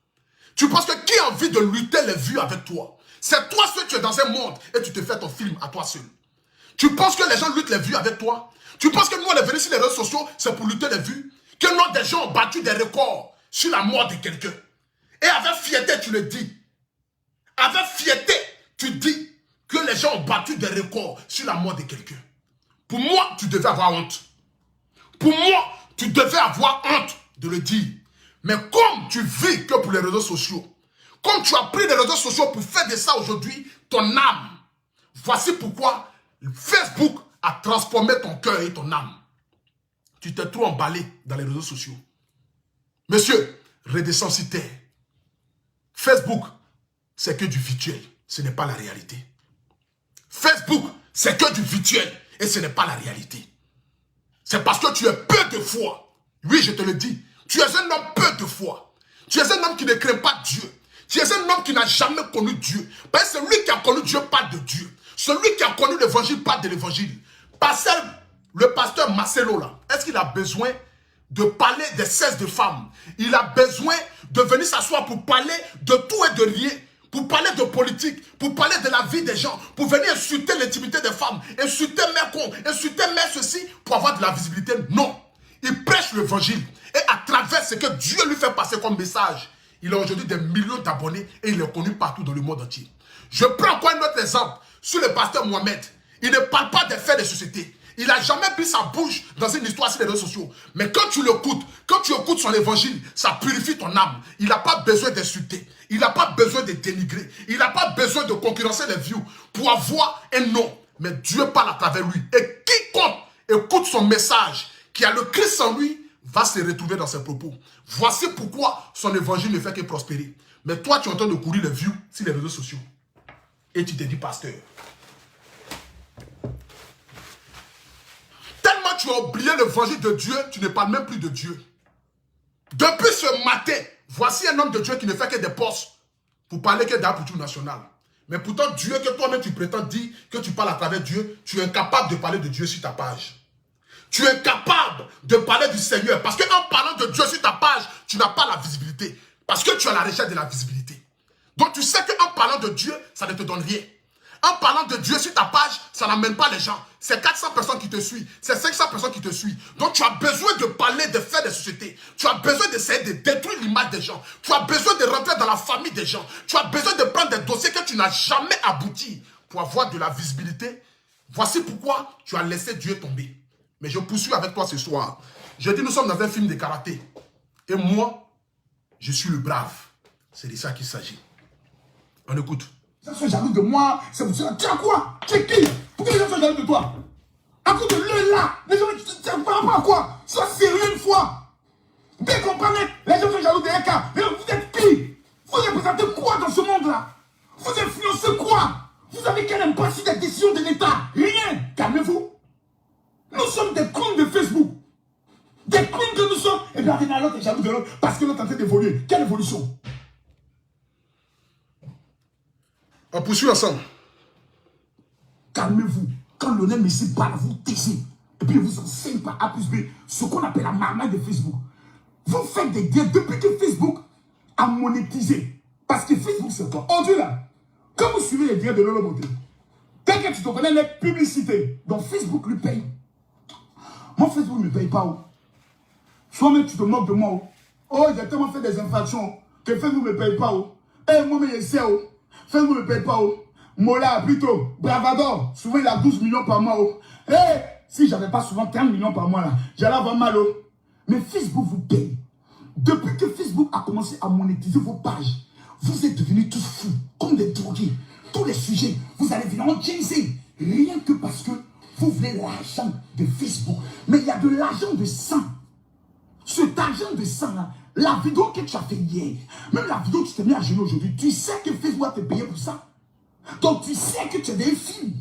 Tu penses que qui a envie de lutter les vues avec toi? C'est toi seul, tu es dans un monde et tu te fais ton film à toi seul. Tu penses que les gens luttent les vues avec toi? Tu penses que nous, on est venus sur les réseaux sociaux, c'est pour lutter les vues? Que nous, des gens ont battu des records sur la mort de quelqu'un. Et avec fierté, tu le dis. Avec fierté, tu dis que les gens ont battu des records sur la mort de quelqu'un. Pour moi, tu devais avoir honte. Pour moi, tu devais avoir honte de le dire. Mais comme tu vis que pour les réseaux sociaux, comme tu as pris les réseaux sociaux pour faire de ça aujourd'hui ton âme, voici pourquoi Facebook a transformé ton cœur et ton âme. Tu t'es trop emballé dans les réseaux sociaux. Monsieur, redescends sur terre. Facebook, c'est que du virtuel. Ce n'est pas la réalité. Facebook, c'est que du virtuel. Et ce n'est pas la réalité. C'est parce que tu es peu de foi. Oui, je te le dis. Tu es un homme peu de foi. Tu es un homme qui ne craint pas Dieu. Tu es un homme qui n'a jamais connu Dieu. Parce que celui qui a connu Dieu parle de Dieu. Celui qui a connu l'évangile parle de l'évangile. Le pasteur Marcelo, là, est-ce qu'il a besoin de parler des cesses de femmes? Il a besoin de venir s'asseoir pour parler de tout et de rien. Pour parler de politique, pour parler de la vie des gens, pour venir insulter l'intimité des femmes, insulter mère con, insulter mère ceci, pour avoir de la visibilité. Non. Il prêche l'évangile. Et à travers ce que Dieu lui fait passer comme message, il a aujourd'hui des millions d'abonnés et il est connu partout dans le monde entier. Je prends encore un autre exemple sur le pasteur Mohamed. Il ne parle pas des faits de société. Il n'a jamais pris sa bouche dans une histoire sur les réseaux sociaux. Mais quand tu l'écoutes, quand tu écoutes son évangile, ça purifie ton âme. Il n'a pas besoin d'insulter. Il n'a pas besoin de dénigrer. Il n'a pas besoin de concurrencer les views pour avoir un nom. Mais Dieu parle à travers lui. Et quiconque écoute son message, qui a le Christ en lui, va se retrouver dans ses propos. Voici pourquoi son évangile ne fait que prospérer. Mais toi, tu es en train de courir les views sur les réseaux sociaux. Et tu te dis pasteur. Tellement tu as oublié l'évangile de Dieu, tu ne parles même plus de Dieu. Depuis ce matin, voici un homme de Dieu qui ne fait que des postes pour parler que d'Apoutou national. Mais pourtant, Dieu, que toi-même tu prétends dire que tu parles à travers Dieu, tu es incapable de parler de Dieu sur ta page. Tu es incapable de parler du Seigneur. Parce qu'en parlant de Dieu sur ta page, tu n'as pas la visibilité. Parce que tu as la recherche de la visibilité. Donc tu sais qu'en parlant de Dieu, ça ne te donne rien. En parlant de Dieu sur ta page, ça n'amène pas les gens. C'est 400 personnes qui te suivent. C'est 500 personnes qui te suivent. Donc tu as besoin de parler des faits des sociétés. Tu as besoin d'essayer de détruire l'image des gens. Tu as besoin de rentrer dans la famille des gens. Tu as besoin de prendre des dossiers que tu n'as jamais aboutis pour avoir de la visibilité. Voici pourquoi tu as laissé Dieu tomber. Mais je poursuis avec toi ce soir. Je dis, nous sommes dans un film de karaté. Et moi, je suis le brave. C'est de ça qu'il s'agit. On écoute. Les gens sont jaloux de moi. C'est pour ça. Tu as quoi? Tu es qui? Pourquoi les gens sont jaloux de toi? À cause de l'œil là. Les gens, par rapport à quoi? Sois sérieux une fois. Dès qu'on parle, les gens sont jaloux de Eka. Mais vous êtes qui? Vous représentez quoi dans ce monde-là? Vous influencez quoi? Vous avez quelle impact sur des décisions de l'État? Rien. Calmez-vous. Nous sommes des clowns de Facebook. Des clowns que nous sommes. Et bien, l'autre est jaloux de l'autre parce que l'autre est en train d'évoluer. Quelle évolution? On poursuit ensemble. Calmez-vous. Quand Lionel Messi parle, vous taisez. Et puis, il vous enseigne par A plus B ce qu'on appelle la marmaille de Facebook. Vous faites des guerres depuis que Facebook a monétisé. Parce que Facebook, c'est quoi? Aujourd'hui, là, quand vous suivez les guerres de Lolo Beauté, dès que tu te connais les publicités, donc Facebook lui paye. Moi, Facebook ne me paye pas. Toi-même, tu te moques de moi. Oh, j'ai tellement fait des infractions que Facebook ne me paye pas. Eh, moi, mais je sais. Facebook ne me paye pas. Mola, plutôt, Bravador, souvent il a 12 millions par mois. Eh, si j'avais pas souvent 15 millions par mois, là, j'allais avoir mal. Mais Facebook vous paye. Depuis que Facebook a commencé à monétiser vos pages, vous êtes devenus tous fous, comme des drogués. Tous les sujets, vous allez venir en chaser. Rien que parce que vous voulez l'argent de Facebook. Mais il y a de l'argent de sang. Cet argent de sang, là, la vidéo que tu as fait hier, même la vidéo que tu t'es mis à genoux aujourd'hui, tu sais que Facebook va te payer pour ça. Donc tu sais que tu es des films.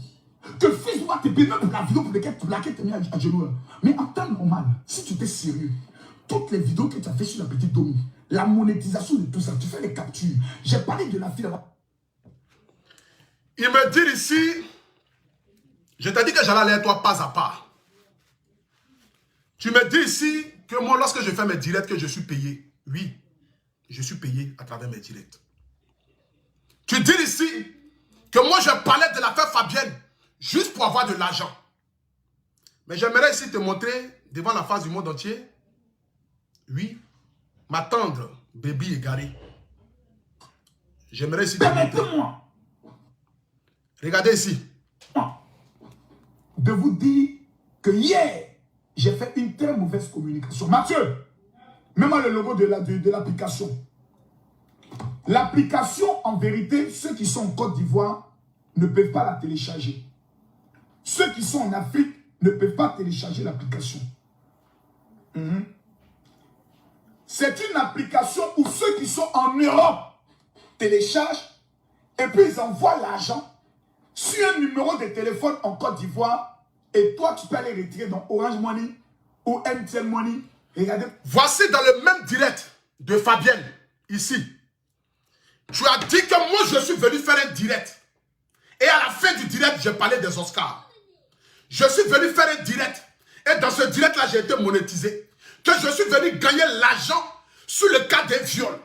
Que Facebook va te payer même pour la vidéo pour laquelle tu t'es mis à genoux. Là. Mais en temps normal, si tu étais sérieux, toutes les vidéos que tu as fait sur la petite Domi, la monétisation de tout ça, tu fais les captures. J'ai parlé de la fille là-bas. Il me dit ici, je t'ai dit que j'allais aller à toi pas à pas. Tu me dis ici que moi, lorsque je fais mes directs, que je suis payé. Oui, je suis payé à travers mes directs. Tu dis ici que moi, je parlais de l'affaire Fabienne juste pour avoir de l'argent. Mais j'aimerais ici te montrer devant la face du monde entier. Oui, ma tendre baby égarée. J'aimerais ici te montrer. Regardez ici. De vous dire que hier, j'ai fait une très mauvaise communication. Mathieu, mets-moi le logo de l'application. L'application, en vérité, ceux qui sont en Côte d'Ivoire ne peuvent pas la télécharger. Ceux qui sont en Afrique ne peuvent pas télécharger l'application. C'est une application où ceux qui sont en Europe téléchargent et puis ils envoient l'argent sur un numéro de téléphone en Côte d'Ivoire et toi tu peux aller retirer dans Orange Money ou MTN Money. Regardez. Voici dans le même direct de Fabienne, ici. Tu as dit que moi je suis venu faire un direct. Et à la fin du direct, j'ai parlé des Oscars. Je suis venu faire un direct. Et dans ce direct-là, j'ai été monétisé. Que je suis venu gagner l'argent sur le cas des viols.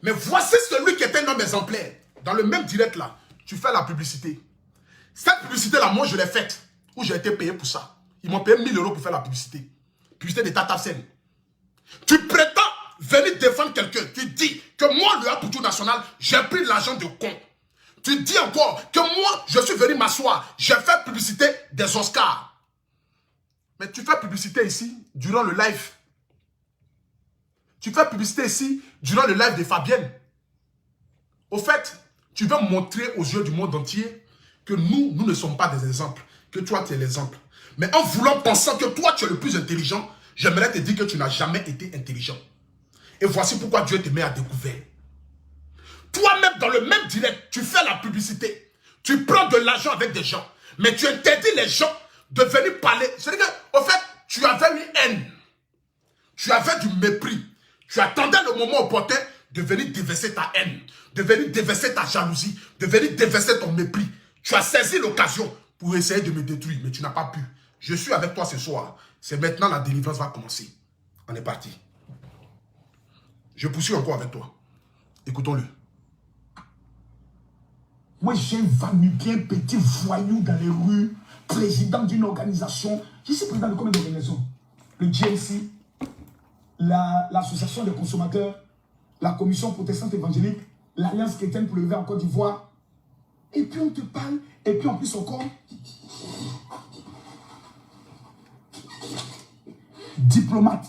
Mais voici celui qui est un homme exemplaire. Dans le même direct-là, tu fais la publicité. Cette publicité-là, moi, je l'ai faite. Où j'ai été payé pour ça. Ils m'ont payé 1000 € pour faire la publicité. Publicité de Tata Sen. Tu prétends venir défendre quelqu'un. Tu dis que moi, le Apoutou national, j'ai pris l'argent de con. Tu dis encore que moi, je suis venu m'asseoir. J'ai fait publicité des Oscars. Mais tu fais publicité ici, durant le live. Tu fais publicité ici, durant le live de Fabienne. Au fait, tu veux montrer aux yeux du monde entier que nous ne sommes pas des exemples. Que toi, tu es l'exemple. Mais en voulant penser que toi, tu es le plus intelligent, j'aimerais te dire que tu n'as jamais été intelligent. Et voici pourquoi Dieu te met à découvert. Toi-même, dans le même direct, tu fais la publicité. Tu prends de l'argent avec des gens. Mais tu interdis les gens de venir parler. C'est-à-dire qu'au fait, tu avais une haine. Tu avais du mépris. Tu attendais le moment opportun de venir déverser ta haine, de venir déverser ta jalousie, de venir déverser ton mépris. Tu as saisi l'occasion pour essayer de me détruire, mais tu n'as pas pu. Je suis avec toi ce soir. C'est maintenant la délivrance va commencer. On est parti. Je poursuis encore avec toi. Écoutons-le. Moi, j'ai un va-nu-bien petit voyou dans les rues, président d'une organisation. Je suis président de combien d'organisations? Le GMC, l'Association des consommateurs, la Commission protestante évangélique, l'Alliance chrétienne pour le lever en Côte d'Ivoire. Et puis on te parle, et puis en plus encore, diplomate.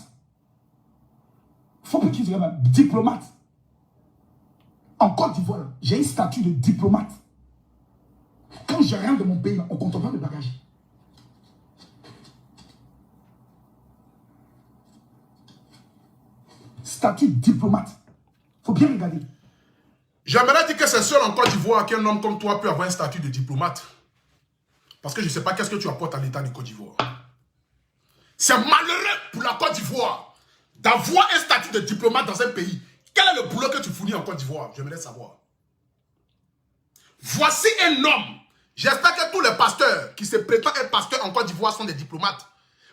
Faut pas qu'il dise diplomate. En Côte d'Ivoire, j'ai un statut de diplomate. Quand je rentre de mon pays, on contrôle le bagage. Statut diplomate. Faut bien regarder. J'aimerais dire que c'est seul en Côte d'Ivoire qu'un homme comme toi peut avoir un statut de diplomate. Parce que je ne sais pas qu'est-ce que tu apportes à l'État de Côte d'Ivoire. C'est malheureux pour la Côte d'Ivoire d'avoir un statut de diplomate dans un pays. Quel est le boulot que tu fournis en Côte d'Ivoire? J'aimerais savoir. Voici un homme. J'espère que tous les pasteurs qui se prétendent être pasteurs en Côte d'Ivoire sont des diplomates.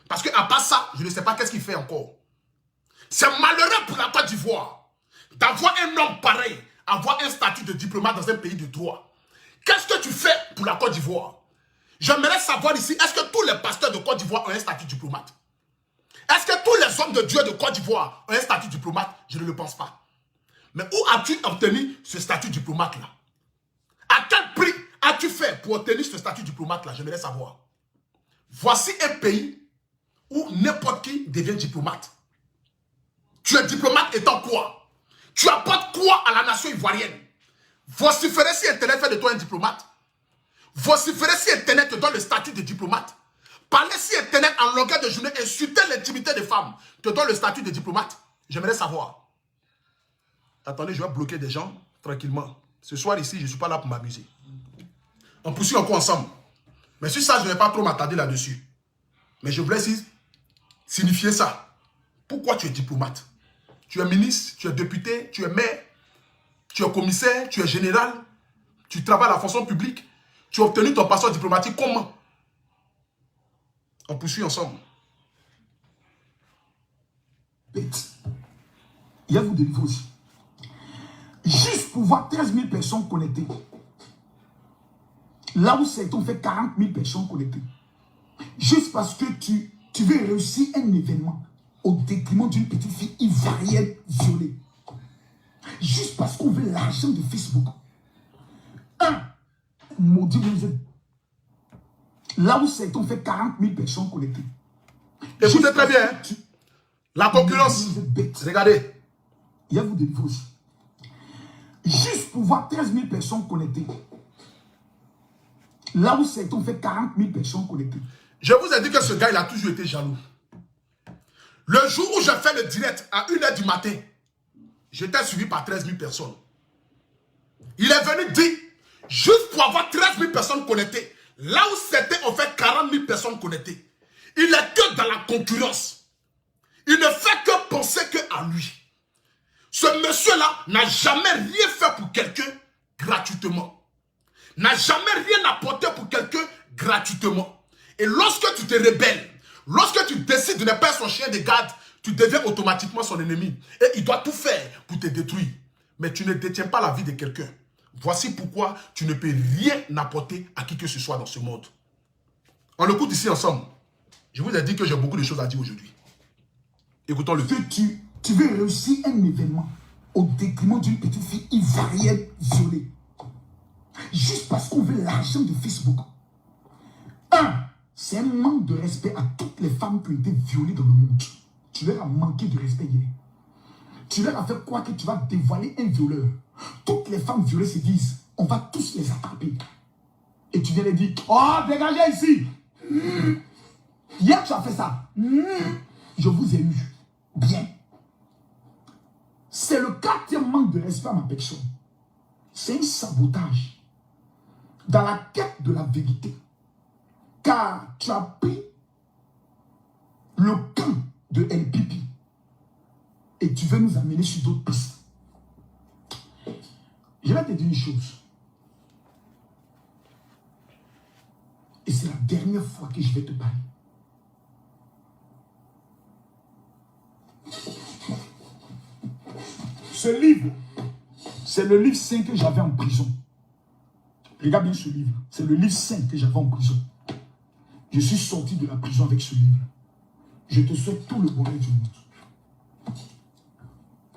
Parce qu'à part ça, je ne sais pas qu'est-ce qu'il fait encore. C'est malheureux pour la Côte d'Ivoire d'avoir un homme pareil, avoir un statut de diplomate dans un pays de droit. Qu'est-ce que tu fais pour la Côte d'Ivoire? J'aimerais savoir ici, est-ce que tous les pasteurs de Côte d'Ivoire ont un statut diplomate? Est-ce que tous les hommes de Dieu de Côte d'Ivoire ont un statut diplomate? Je ne le pense pas. Mais où as-tu obtenu ce statut diplomate-là? À quel prix as-tu fait pour obtenir ce statut diplomate-là? J'aimerais savoir. Voici un pays où n'importe qui devient diplomate. Tu es diplomate étant quoi? Tu apportes quoi à la nation ivoirienne? Vociférer si Internet fait de toi un diplomate. Vociférer si Internet te donne le statut de diplomate. Parler si Internet en longueur de journée, insulter l'intimité des femmes, te donne le statut de diplomate. J'aimerais savoir. Attendez, je vais bloquer des gens tranquillement. Ce soir ici, je ne suis pas là pour m'amuser. On poursuit encore ensemble. Mais sur ça, je ne vais pas trop m'attarder là-dessus. Mais je voulais signifier ça. Pourquoi tu es diplomate? Tu es ministre, tu es député, tu es maire, tu es commissaire, tu es général, tu travailles à la fonction publique, tu as obtenu ton passeport diplomatique. Comment? On poursuit ensemble. Bête. Il y a vous de niveau aussi. Juste pour voir 13 000 personnes connectées. Là où c'est, on fait 40 000 personnes connectées. Juste parce que tu veux réussir un événement au détriment d'une petite fille ivoirienne violée. Juste parce qu'on veut l'argent de Facebook. Maudit vous êtes. Là où c'est, on fait 40 000 personnes connectées. Écoutez très bien. La concurrence. Regardez. Il y a vous de niveau aussi. Juste pour voir 13 000 personnes connectées. Là où c'est, on fait 40 000 personnes connectées. Je vous ai dit que ce gars, il a toujours été jaloux. Le jour où j'ai fait le direct à 1 h du matin, j'étais suivi par 13 000 personnes. Il est venu dire, juste pour avoir 13 000 personnes connectées, là où c'était, on fait 40 000 personnes connectées. Il est que dans la concurrence. Il ne fait que penser qu'à lui. Ce monsieur-là n'a jamais rien fait pour quelqu'un gratuitement. N'a jamais rien apporté pour quelqu'un gratuitement. Et lorsque tu te rebelles, lorsque tu décides de ne pas être son chien de garde, tu deviens automatiquement son ennemi. Et il doit tout faire pour te détruire. Mais tu ne détiens pas la vie de quelqu'un. Voici pourquoi tu ne peux rien apporter à qui que ce soit dans ce monde. On l'écoute ici ensemble. Je vous ai dit que j'ai beaucoup de choses à dire aujourd'hui. Écoutons-le. Que tu veux réussir un événement au détriment d'une petite fille ivoirienne violée. Juste parce qu'on veut l'argent de Facebook. C'est un manque de respect à toutes les femmes qui ont été violées dans le monde. Tu leur as manqué de respect hier. Tu leur as fait croire que tu vas dévoiler un violeur. Toutes les femmes violées se disent, on va tous les attraper. Et tu viens les dire, oh, dégagez ici. Hier, tu as fait ça. Je vous ai eu. Bien. C'est le quatrième manque de respect à ma personne. C'est un sabotage dans la quête de la vérité. Car tu as pris le camp de NPP et tu veux nous amener sur d'autres pistes. Je vais te dire une chose. Et c'est la dernière fois que je vais te parler. Ce livre, c'est le livre saint que j'avais en prison. Regarde bien ce livre. C'est le livre saint que j'avais en prison. Je suis sorti de la prison avec ce livre. Je te souhaite tout le bonheur du monde.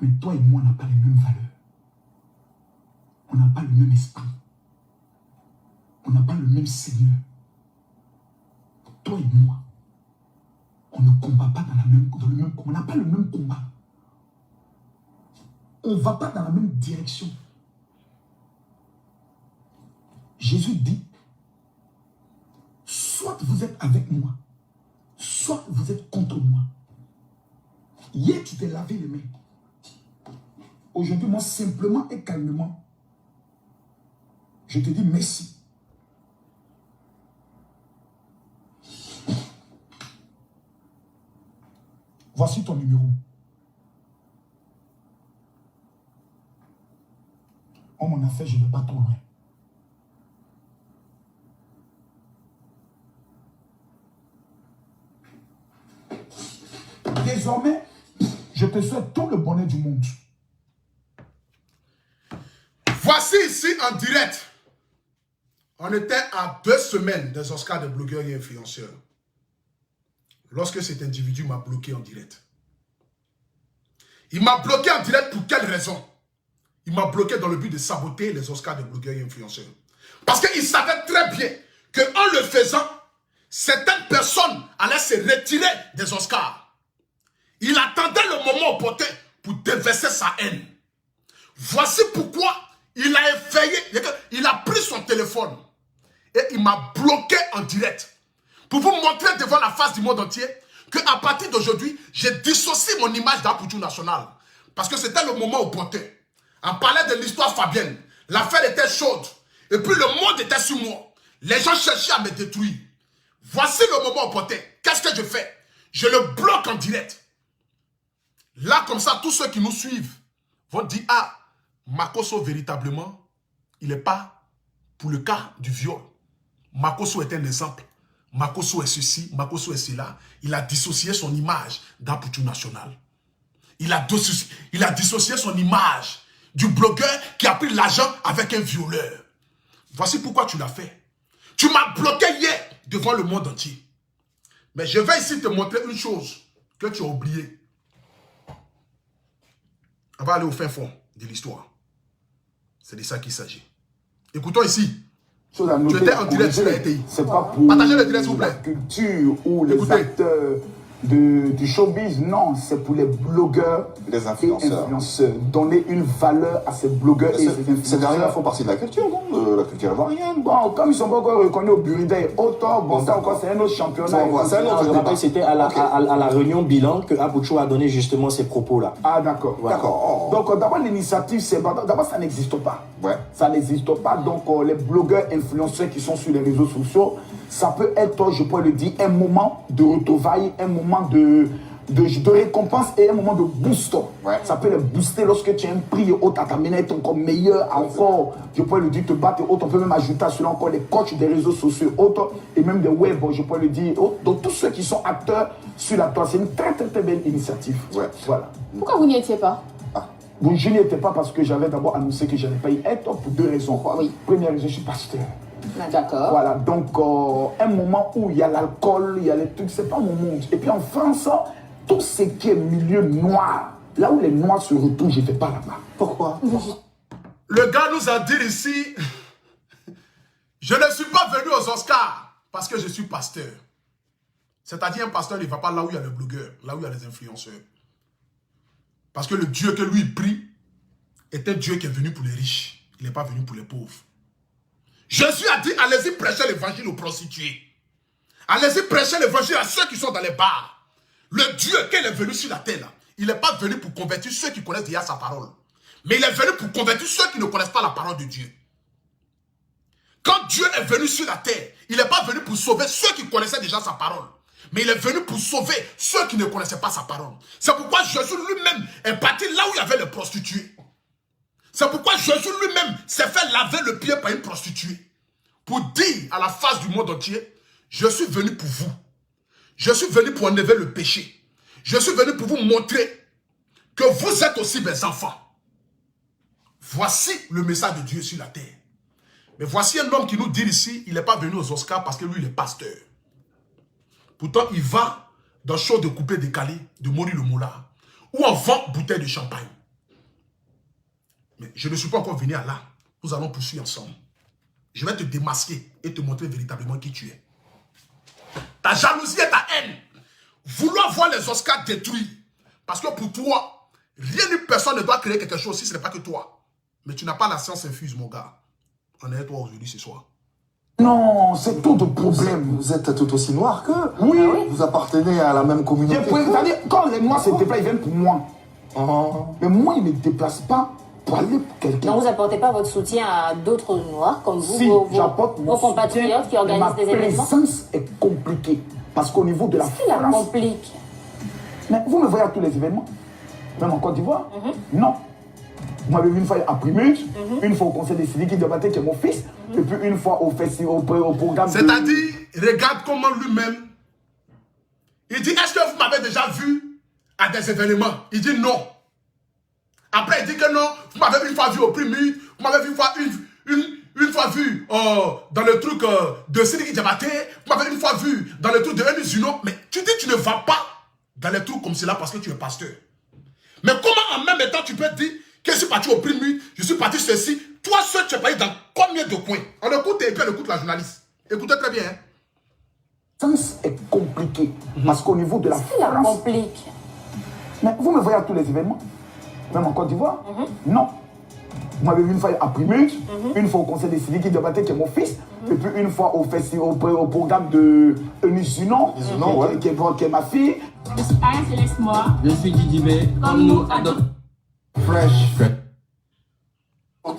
Mais toi et moi, on n'a pas les mêmes valeurs. On n'a pas le même esprit. On n'a pas le même Seigneur. Toi et moi, on ne combat pas dans le même combat. On n'a pas le même combat. On ne va pas dans la même direction. Jésus dit, soit vous êtes avec moi, soit vous êtes contre moi. Hier, tu t'es lavé les mains. Aujourd'hui, moi, simplement et calmement, je te dis merci. Voici ton numéro. On m'en a fait, je ne vais pas trop loin. Désormais, je te souhaite tout le bonheur du monde. Voici ici en direct. On était à 2 semaines des Oscars de blogueurs et influenceurs. Lorsque cet individu m'a bloqué en direct. Il m'a bloqué en direct pour quelle raison? Il m'a bloqué dans le but de saboter les Oscars de blogueurs et influenceurs. Parce qu'il savait très bien qu'en le faisant, certaines personnes allaient se retirer des Oscars. Il attendait le moment opportun pour déverser sa haine. Voici pourquoi il a effrayé, il a pris son téléphone et il m'a bloqué en direct. Pour vous montrer devant la face du monde entier qu'à partir d'aujourd'hui, j'ai dissocié mon image d'Apoutou National. Parce que c'était le moment opportun. On parlait de l'histoire fabienne. L'affaire était chaude. Et puis le monde était sur moi. Les gens cherchaient à me détruire. Voici le moment opportun. Qu'est-ce que je fais? Je le bloque en direct. Là, comme ça, tous ceux qui nous suivent vont dire, ah, Makosso, véritablement, il n'est pas pour le cas du viol. Makosso est un exemple. Makosso est ceci, Makosso est cela. Il a dissocié son image d'Apoutou National. Il a dissocié son image du blogueur qui a pris l'argent avec un violeur. Voici pourquoi tu l'as fait. Tu m'as bloqué hier devant le monde entier. Mais je vais ici te montrer une chose que tu as oubliée. On va aller au fin fond de l'histoire. C'est de ça qu'il s'agit. Écoutons ici. Tu étais en direct sur la RTI. C'est pas pour partagez le direct, s'il vous plaît. La culture ou les acteurs du showbiz, non, c'est pour les blogueurs, les influenceurs. Donner une valeur à ces blogueurs et ces influenceurs. Ces derniers font partie de la culture, non? La culture ivoirienne. Bon, comme ils ne sont pas encore reconnus au Burundais, autant, bon, ça encore, c'est un autre championnat. Bon, c'est un autre débat. C'était à la réunion bilan que Apoutou a donné justement ces propos-là. Ah, d'accord. Voilà. D'accord. Donc, d'abord, l'initiative, c'est... D'abord, ça n'existe pas. Ouais. Ça n'existe pas. Donc, les blogueurs, influenceurs qui sont sur les réseaux sociaux, ça peut être, je pourrais le dire, un moment de retrouvailles, un moment de récompense et un moment de boost. Ouais. Ça peut les booster lorsque tu as un prix et autres, à t'amener à être encore meilleur, encore, je pourrais le dire, te battre et autres. On peut même ajouter à cela encore les coachs des réseaux sociaux et autres, et même des web, je pourrais le dire. Donc, tous ceux qui sont acteurs sur la toile, c'est une très, très, très belle initiative. Ouais. Voilà. Pourquoi vous n'y étiez pas? Bon, je n'y étais pas parce que j'avais d'abord annoncé que je n'allais pas y être pour 2 raisons. Oui. Première raison, je suis pasteur. D'accord. Voilà, donc un moment où il y a l'alcool, il y a les trucs, c'est pas mon monde. Et puis en France, tout ce qui est milieu noir, là où les noirs se retrouvent, je ne fais pas là-bas. Pourquoi? Le gars nous a dit ici, je ne suis pas venu aux Oscars parce que je suis pasteur. C'est-à-dire un pasteur ne va pas là où il y a les blogueurs, là où il y a les influenceurs. Parce que le Dieu que lui prie est un Dieu qui est venu pour les riches. Il n'est pas venu pour les pauvres. Jésus a dit, allez-y prêcher l'évangile aux prostituées. Allez-y prêcher l'évangile à ceux qui sont dans les bars. Le Dieu qu'il est venu sur la terre, là, il n'est pas venu pour convertir ceux qui connaissent déjà sa parole. Mais il est venu pour convertir ceux qui ne connaissent pas la parole de Dieu. Quand Dieu est venu sur la terre, il n'est pas venu pour sauver ceux qui connaissaient déjà sa parole. Mais il est venu pour sauver ceux qui ne connaissaient pas sa parole. C'est pourquoi Jésus lui-même est parti là où il y avait les prostituées. C'est pourquoi Jésus lui-même s'est fait laver le pied par une prostituée. Pour dire à la face du monde entier, je suis venu pour vous. Je suis venu pour enlever le péché. Je suis venu pour vous montrer que vous êtes aussi mes enfants. Voici le message de Dieu sur la terre. Mais voici un homme qui nous dit ici, il n'est pas venu aux Oscars parce que lui, il est pasteur. Pourtant, il va dans show de coupé décalé de Maurice le Moulard, où on vend bouteille de champagne. Mais je ne suis pas encore venu à là. Nous allons poursuivre ensemble. Je vais te démasquer et te montrer véritablement qui tu es. Ta jalousie et ta haine. Vouloir voir les Oscars détruits. Parce que pour toi, rien ni personne ne doit créer quelque chose si ce n'est pas que toi. Mais tu n'as pas la science infuse, mon gars. On est toi aujourd'hui ce soir. Non, c'est tout de problème. Vous êtes tout aussi noir que... Oui. Vous appartenez à la même communauté. C'est-à-dire, quand les noirs se déplacent, ils viennent pour moi. Mais moi, ils ne me déplacent pas pour aller pour quelqu'un. Donc vous n'apportez pas votre soutien à d'autres noirs comme vous, Si, j'apporte vos compatriotes qui organisent des événements? Ma présence est compliquée. Parce qu'au niveau de la Qu'est-ce qui la France... complique? Mais vous me voyez à tous les événements. Même en Côte d'Ivoire. Non. Vous m'avez vu une fois à Primus, une fois au conseil des Sidiki Diabaté qui est mon fils, et puis une fois au festival, au programme. C'est-à-dire, regarde comment lui-même, il dit, est-ce que vous m'avez déjà vu à des événements? Il dit non. Après, il dit que non, vous m'avez une fois vu au Primus, vous m'avez une fois vu dans le truc de Sidiki Diabaté, vous m'avez une fois vu dans le truc de Enis Zuno, mais tu dis que tu ne vas pas dans les trucs comme cela parce que tu es pasteur. Mais comment en même temps tu peux dire que je suis parti au Primus, je suis parti ceci, toi seul tu es parti dans combien de coins? On écoute et puis on écoute la journaliste. Écoutez très bien. Hein? Le sens est compliqué. Parce qu'au niveau de la Qu'est-ce qui la France... complique? Mais vous me voyez à tous les événements. Même en Côte d'Ivoire. Non. Vous m'avez vu une fois à Primus, une fois au conseil des Sidiki Diabaté qui est mon fils, et puis une fois au festival, au programme de Eunice Zunon, qui est ma fille. Aya Céleste-moi, je suis Didibé, comme nous à d'autres. Fresh.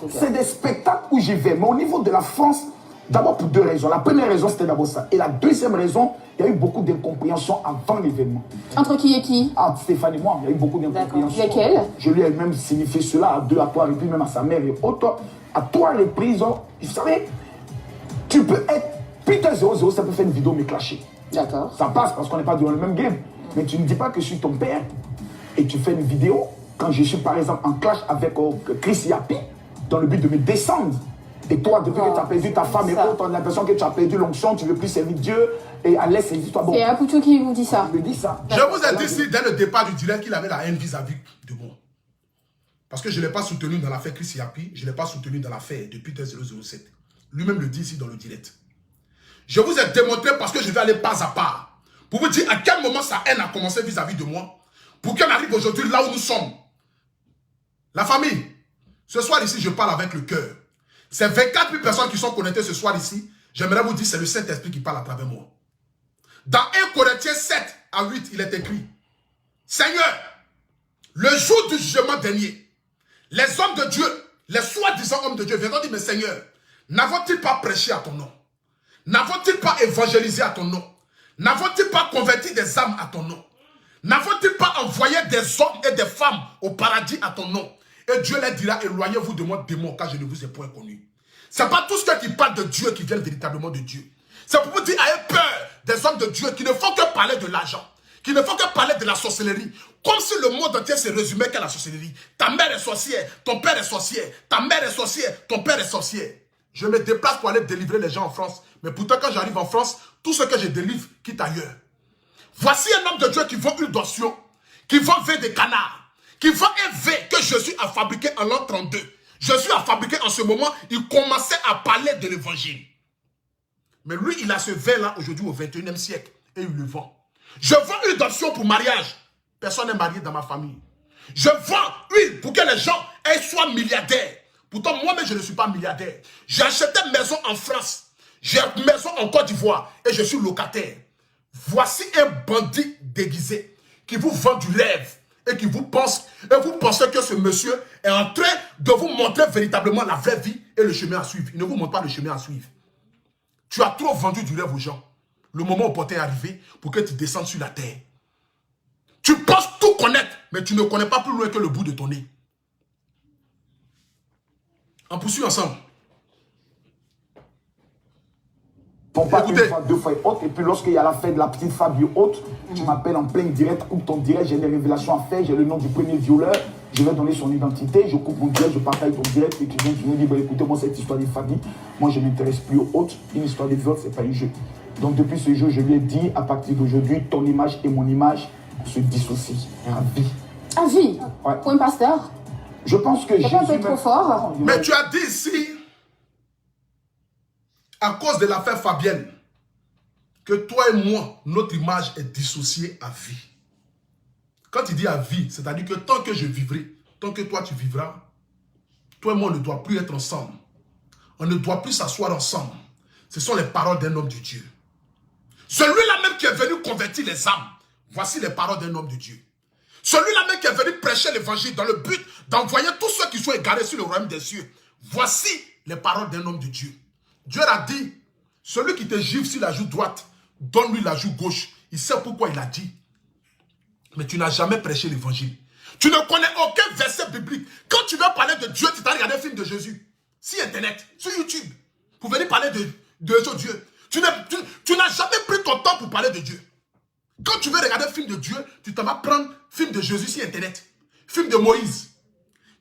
C'est des spectacles où j'y vais. Mais au niveau de la France, d'abord pour deux raisons. La première raison, c'était d'abord ça. Et la deuxième raison, il y a eu beaucoup d'incompréhension avant l'événement. Entre qui et qui? Ah, Stéphane et moi, il y a eu beaucoup d'incompréhension. Lesquelles? Je lui ai même signifié cela à 2 à 3 reprises, même à sa mère et autres. À 3 reprises, vous savez, tu peux être Peter 00, ça peut faire une vidéo me clasher. D'accord. Ça passe parce qu'on n'est pas dans le même game. Mais tu ne dis pas que je suis ton père et tu fais une vidéo quand je suis par exemple en clash avec Chris Yapi dans le but de me descendre. Et toi, depuis que tu as perdu ta femme et autres, on a l'impression que tu as perdu l'onction, tu ne veux plus servir Dieu et à laisse ces histoires. Bon, C'est Apoutou qui vous dit ça. je me dis ça. Je vous ai dit ici, dès le départ du direct, qu'il avait la haine vis-à-vis de moi. Parce que je ne l'ai pas soutenu dans l'affaire Chris Yapi, je ne l'ai pas soutenu dans l'affaire de Peter 007. Lui-même le dit ici dans le direct. Je vous ai démontré parce que je vais aller pas à pas. Pour vous dire à quel moment sa haine a commencé vis-à-vis de moi. Pour qu'elle arrive aujourd'hui là où nous sommes. La famille, ce soir ici, je parle avec le cœur. Ces 24 000 personnes qui sont connectées ce soir ici, j'aimerais vous dire, c'est le Saint-Esprit qui parle à travers moi. Dans 1 Corinthiens 7 à 8, il est écrit, Seigneur, le jour du jugement dernier, les hommes de Dieu, les soi-disant hommes de Dieu, viendront dire, mais Seigneur, n'avons-ils pas prêché à ton nom? N'avons-ils pas évangélisé à ton nom? N'avons-ils pas converti des âmes à ton nom? N'avons-ils pas envoyé des hommes et des femmes au paradis à ton nom? Et Dieu leur dira, éloignez-vous de moi, démons, car je ne vous ai point connu. Ce n'est pas tous ceux qui parlent de Dieu qui viennent véritablement de Dieu. C'est pour vous dire, ayez peur des hommes de Dieu qui ne font que parler de l'argent, qui ne font que parler de la sorcellerie. Comme si le monde entier se résumait qu'à la sorcellerie. Ta mère est sorcière, ton père est sorcière, ta mère est sorcière, ton père est sorcière. Je me déplace pour aller délivrer les gens en France. Mais pourtant, quand j'arrive en France, tout ce que je délivre quitte ailleurs. Voici un homme de Dieu qui vend une dotation, qui vend V des canards, qui vend un V que je suis à fabriquer en l'an 32. Je suis à fabriquer en ce moment, il commençait à parler de l'évangile. Mais lui, il a ce V là aujourd'hui au 21e siècle. et il le vend. Je vends une option pour mariage. Personne n'est marié dans ma famille. Je vends une pour que les gens soient milliardaires. Pourtant, moi-même, je ne suis pas milliardaire. J'ai acheté une maison en France. J'ai une maison en Côte d'Ivoire et je suis locataire. Voici un bandit déguisé qui vous vend du rêve et qui vous pense, et vous pensez que ce monsieur est en train de vous montrer véritablement la vraie vie et le chemin à suivre. Il ne vous montre pas le chemin à suivre. Tu as trop vendu du rêve aux gens. Le moment opportun est arrivé pour que tu descendes sur la terre. Tu penses tout connaître, mais tu ne connais pas plus loin que le bout de ton nez. On poursuit ensemble. Bon, pas Écoutez. une fois, deux fois et autres. Et puis lorsqu'il y a la fête de la petite Fabio haute, tu m'appelles en plein direct, coupe ton direct, j'ai des révélations à faire, j'ai le nom du premier violeur, je vais donner son identité, je coupe mon direct, je partage ton direct, et tu viens, tu me dis, bah, écoutez, moi cette histoire des familles, moi je ne m'intéresse plus aux autres, une histoire des viol, c'est pas un jeu. Donc depuis ce jour, je lui ai dit, à partir d'aujourd'hui, ton image et mon image se dissocient à vie. À vie. Ouais. Pour un pasteur. Je pense que C'est pas un peu trop fort. Mais tu as dit ici, à cause de l'affaire Fabienne, que toi et moi, notre image est dissociée à vie. Quand il dit à vie, c'est-à-dire que tant que je vivrai, tant que toi tu vivras, toi et moi on ne doit plus être ensemble. On ne doit plus s'asseoir ensemble. Ce sont les paroles d'un homme de Dieu. Celui-là même qui est venu convertir les âmes, voici les paroles d'un homme de Dieu. Celui-là même qui est venu prêcher l'évangile dans le but d'envoyer tous ceux qui sont égarés sur le royaume des cieux. Voici les paroles d'un homme de Dieu. Dieu a dit, celui qui te gifle sur la joue droite, donne-lui la joue gauche. Il sait pourquoi il a dit. Mais tu n'as jamais prêché l'évangile. Tu ne connais aucun verset biblique. Quand tu veux parler de Dieu, tu t'as regardé un film de Jésus. Sur Internet, sur YouTube, pour venir parler de Dieu. Tu n'as jamais pris ton temps pour parler de Dieu. Quand tu veux regarder un film de Dieu, tu t'en vas prendre film de Jésus sur Internet. Film de Moïse.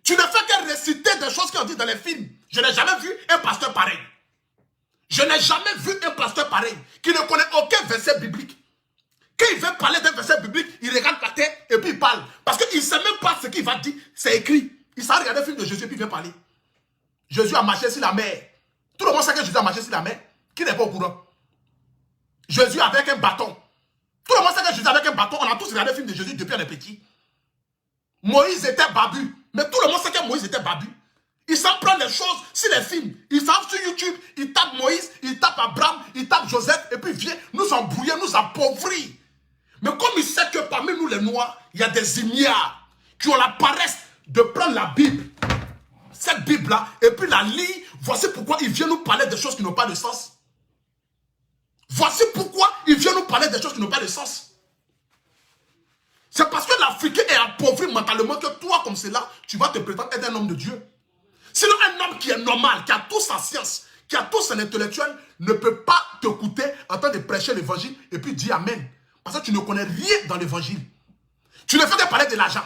Tu ne fais que réciter des choses qu'on dit dans les films. Je n'ai jamais vu un pasteur pareil. Je n'ai jamais vu un pasteur pareil qui ne connaît aucun verset biblique. Quand il veut parler d'un verset biblique, il regarde la terre et puis il parle. Parce qu'il ne sait même pas ce qu'il va dire. C'est écrit. Il s'est regardé un film de Jésus et puis il vient parler. Jésus a marché sur la mer. Tout le monde sait que Jésus a marché sur la mer. Qui n'est pas au courant? Jésus avec un bâton. Tout le monde sait que Jésus avec un bâton. On a tous regardé le film de Jésus depuis on est petit. Moïse était babu. Mais tout le monde sait que Moïse était babu. Ils s'en prennent les choses sur les films. Ils savent sur YouTube. Ils tapent Moïse, ils tapent Abraham, ils tapent Joseph. Et puis viennent nous embrouiller, nous appauvrir. Mais comme ils savent que parmi nous les Noirs, il y a des ignares qui ont la paresse de prendre la Bible. Cette Bible-là, et puis la lire. Voici pourquoi ils viennent nous parler des choses qui n'ont pas de sens. Voici pourquoi ils viennent nous parler des choses qui n'ont pas de sens. C'est parce que l'Africain est appauvri mentalement que toi, comme cela, tu vas te prétendre être un homme de Dieu. Sinon, un homme qui est normal, qui a toute sa science, qui a tout son intellectuel, ne peut pas t'écouter en train de prêcher l'évangile et puis dire Amen. Parce que tu ne connais rien dans l'évangile. Tu ne fais que parler de l'argent.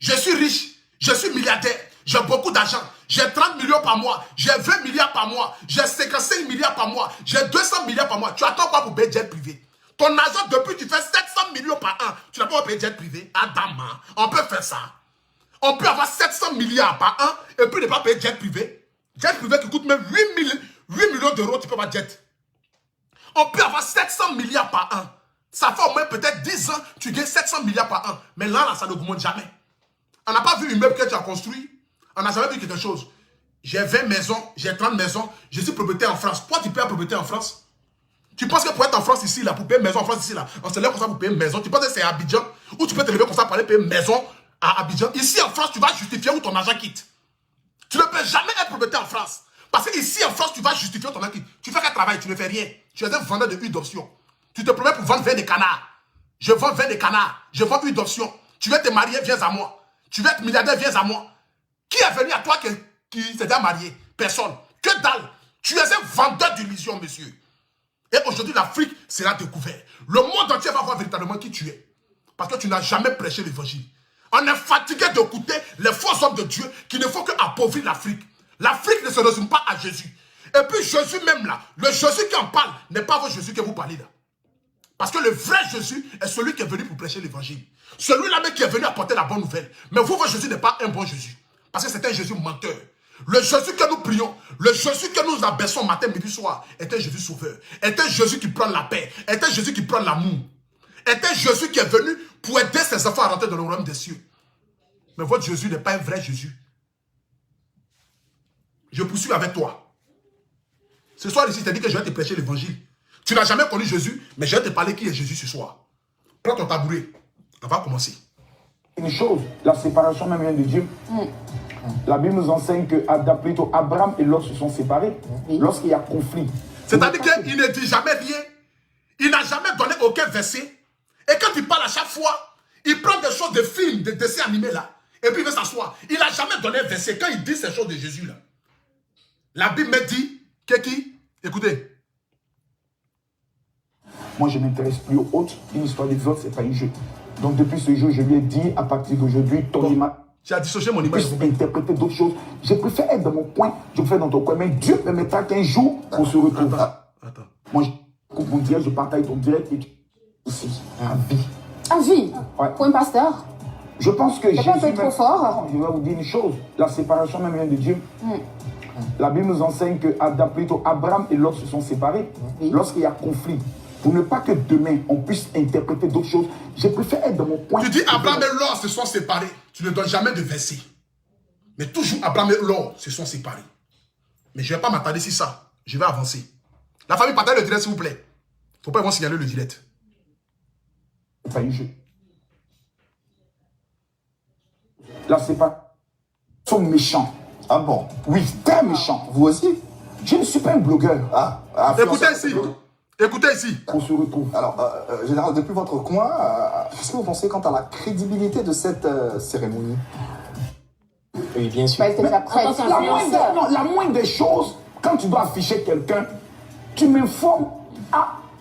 Je suis riche, je suis milliardaire, j'ai beaucoup d'argent, j'ai 30 millions par mois, j'ai 20 milliards par mois, j'ai 55 milliards par mois, j'ai 200 milliards par mois. Tu attends quoi pour payer jet privé? Ton argent, depuis tu fais 700 millions par an, tu n'as pas payé jet privé? Adama, on peut faire ça. On peut avoir 700 milliards par an et puis ne pas payer jet privé. Jet privé qui coûte même 8 millions d'euros, tu peux avoir jet. On peut avoir 700 milliards par an. Ça fait au moins peut-être 10 ans, tu gagnes 700 milliards par an. Mais là, ça n'augmente jamais. On n'a pas vu une meuble que tu as construit. On n'a jamais vu quelque chose. J'ai 20 maisons, j'ai 30 maisons, je suis propriétaire en France. Pourquoi tu payes la propriété en France? Tu penses que pour être en France ici, là, pour payer une maison en France ici, là, on se lève comme ça pour payer une maison. Tu penses que c'est à Abidjan? Ou tu peux te lever comme ça pour aller payer une maison à Abidjan? Ici en France, tu vas justifier où ton argent quitte. Tu ne peux jamais être propriétaire en France. Parce que ici en France, tu vas justifier où ton argent quitte. Tu fais qu'un travail, tu ne fais rien. Tu es un vendeur de huile d'option. Tu te promets pour vendre 20 de canards. Je vends 20 de canards. Je vends huile d'option. Tu veux te marier, viens à moi. Tu veux être milliardaire, viens à moi. Qui est venu à toi qui s'est déjà marié? Personne. Que dalle. Tu es un vendeur d'illusions, monsieur. Et aujourd'hui, l'Afrique sera découverte. Le monde entier va voir véritablement qui tu es. Parce que tu n'as jamais prêché l'évangile. On est fatigué d'écouter les faux hommes de Dieu qui ne font qu'appauvrir l'Afrique. L'Afrique ne se résume pas à Jésus. Et puis Jésus même là, le Jésus qui en parle n'est pas votre Jésus que vous parlez là. Parce que le vrai Jésus est celui qui est venu pour prêcher l'évangile. Celui-là même qui est venu apporter la bonne nouvelle. Mais vous, votre Jésus n'est pas un bon Jésus. Parce que c'est un Jésus menteur. Le Jésus que nous prions, le Jésus que nous abaissons matin, midi, soir, est un Jésus sauveur. Est un Jésus qui prend la paix. Est un Jésus qui prend l'amour. Est un Jésus qui est venu pour aider ses enfants à rentrer dans le royaume des cieux. Mais votre Jésus n'est pas un vrai Jésus. Je poursuis avec toi. Ce soir ici, je t'ai dit que je vais te prêcher l'évangile. Tu n'as jamais connu Jésus, mais je vais te parler qui est Jésus ce soir. Prends ton tabouret. On va commencer. Une chose, la séparation même vient de Dieu. La Bible nous enseigne que plutôt Abraham et Lot se sont séparés lorsqu'il y a conflit. C'est-à-dire qu'il ne dit jamais rien. Il n'a jamais donné aucun verset. Et quand il parle à chaque fois, il prend des choses de films, de dessins animés là. Et puis il veut s'asseoir. Il n'a jamais donné un verset. Quand il dit ces choses de Jésus là, la Bible me dit que qui? Écoutez. Moi, je ne m'intéresse plus aux autres. Une histoire des autres, ce n'est pas un jeu. Donc, depuis ce jour, je lui ai dit, à partir d'aujourd'hui, ton image... Tu as dissocié mon image. Je peux interpréter d'autres choses. Je préfère être dans mon coin, je préfère dans ton coin. Mais Dieu permettra qu'un jour, on se retrouve. Attends. Moi, je coupe mon direct, je partage ton direct et tu... Ici, à vie. À vie. Ouais. Pour un pasteur. Je pense que Jésus... C'est trop fort. Non, je vais vous dire une chose. La séparation même vient de Dieu. La Bible nous enseigne que plutôt Abraham et Lot se sont séparés lorsqu'il y a conflit. Pour ne pas que demain, on puisse interpréter d'autres choses, je préfère être dans mon coin. Tu dis Abraham et Lot se sont séparés. Tu ne donnes jamais de verset. Mais toujours Abraham et Lot se sont séparés. Mais je ne vais pas m'attarder sur ça. Je vais avancer. La famille, partagez le direct, s'il vous plaît. Il ne faut pas vraiment signaler le direct. C'est pas un jeu. La séparation sont méchants. Ah bon? Oui, très méchants. Vous aussi? Je ne suis pas un blogueur. Écoutez ici. Écoutez ici. On se retrouve. Alors, général, depuis votre coin, qu'est-ce que vous pensez quant à la crédibilité de cette cérémonie? Oui, bien sûr. Bah, c'est déjà prêt. La moindre des choses, quand tu dois afficher quelqu'un, tu m'informes.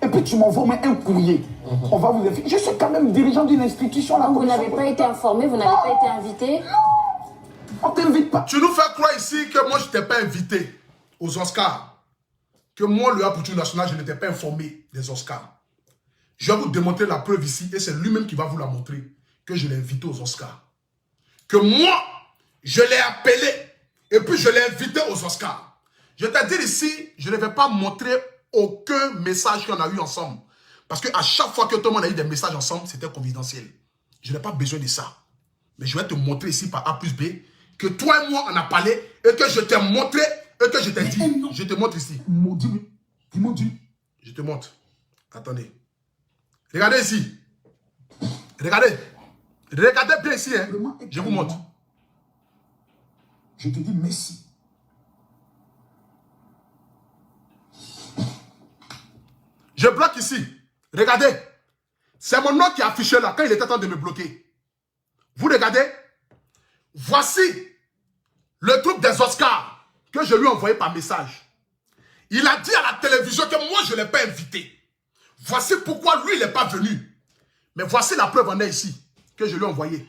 Et puis tu m'envoies un courrier. On va vous afficher. Je suis quand même dirigeant d'une institution. Là, Vous n'avez pas été informé, vous n'avez pas été invité. On t'invite pas. Tu nous fais croire ici que moi je ne t'ai pas invité aux Oscars. Que moi, le Apoutou National, je n'étais pas informé des Oscars. Je vais vous démontrer la preuve ici, et c'est lui-même qui va vous la montrer, que je l'ai invité aux Oscars. Que moi, je l'ai appelé, et puis je l'ai invité aux Oscars. Je t'ai dit ici, je ne vais pas montrer aucun message qu'on a eu ensemble. Parce qu'à chaque fois que tout le monde a eu des messages ensemble, c'était confidentiel. Je n'ai pas besoin de ça. Mais je vais te montrer ici par A plus B, que toi et moi, on a parlé, et que je t'ai montré, et que je t'ai dit. Je te montre ici. Je te montre. Attendez. Regardez ici. Regardez. Regardez bien ici. Hein. Je vous montre. Je te dis merci. Je bloque ici. Regardez. C'est mon nom qui est affiché là quand il était temps de me bloquer. Vous regardez. Voici le truc des Oscars que je lui ai envoyé par message. Il a dit à la télévision que moi je ne l'ai pas invité. Voici pourquoi lui il n'est pas venu. Mais voici la preuve en est ici que je lui ai envoyé.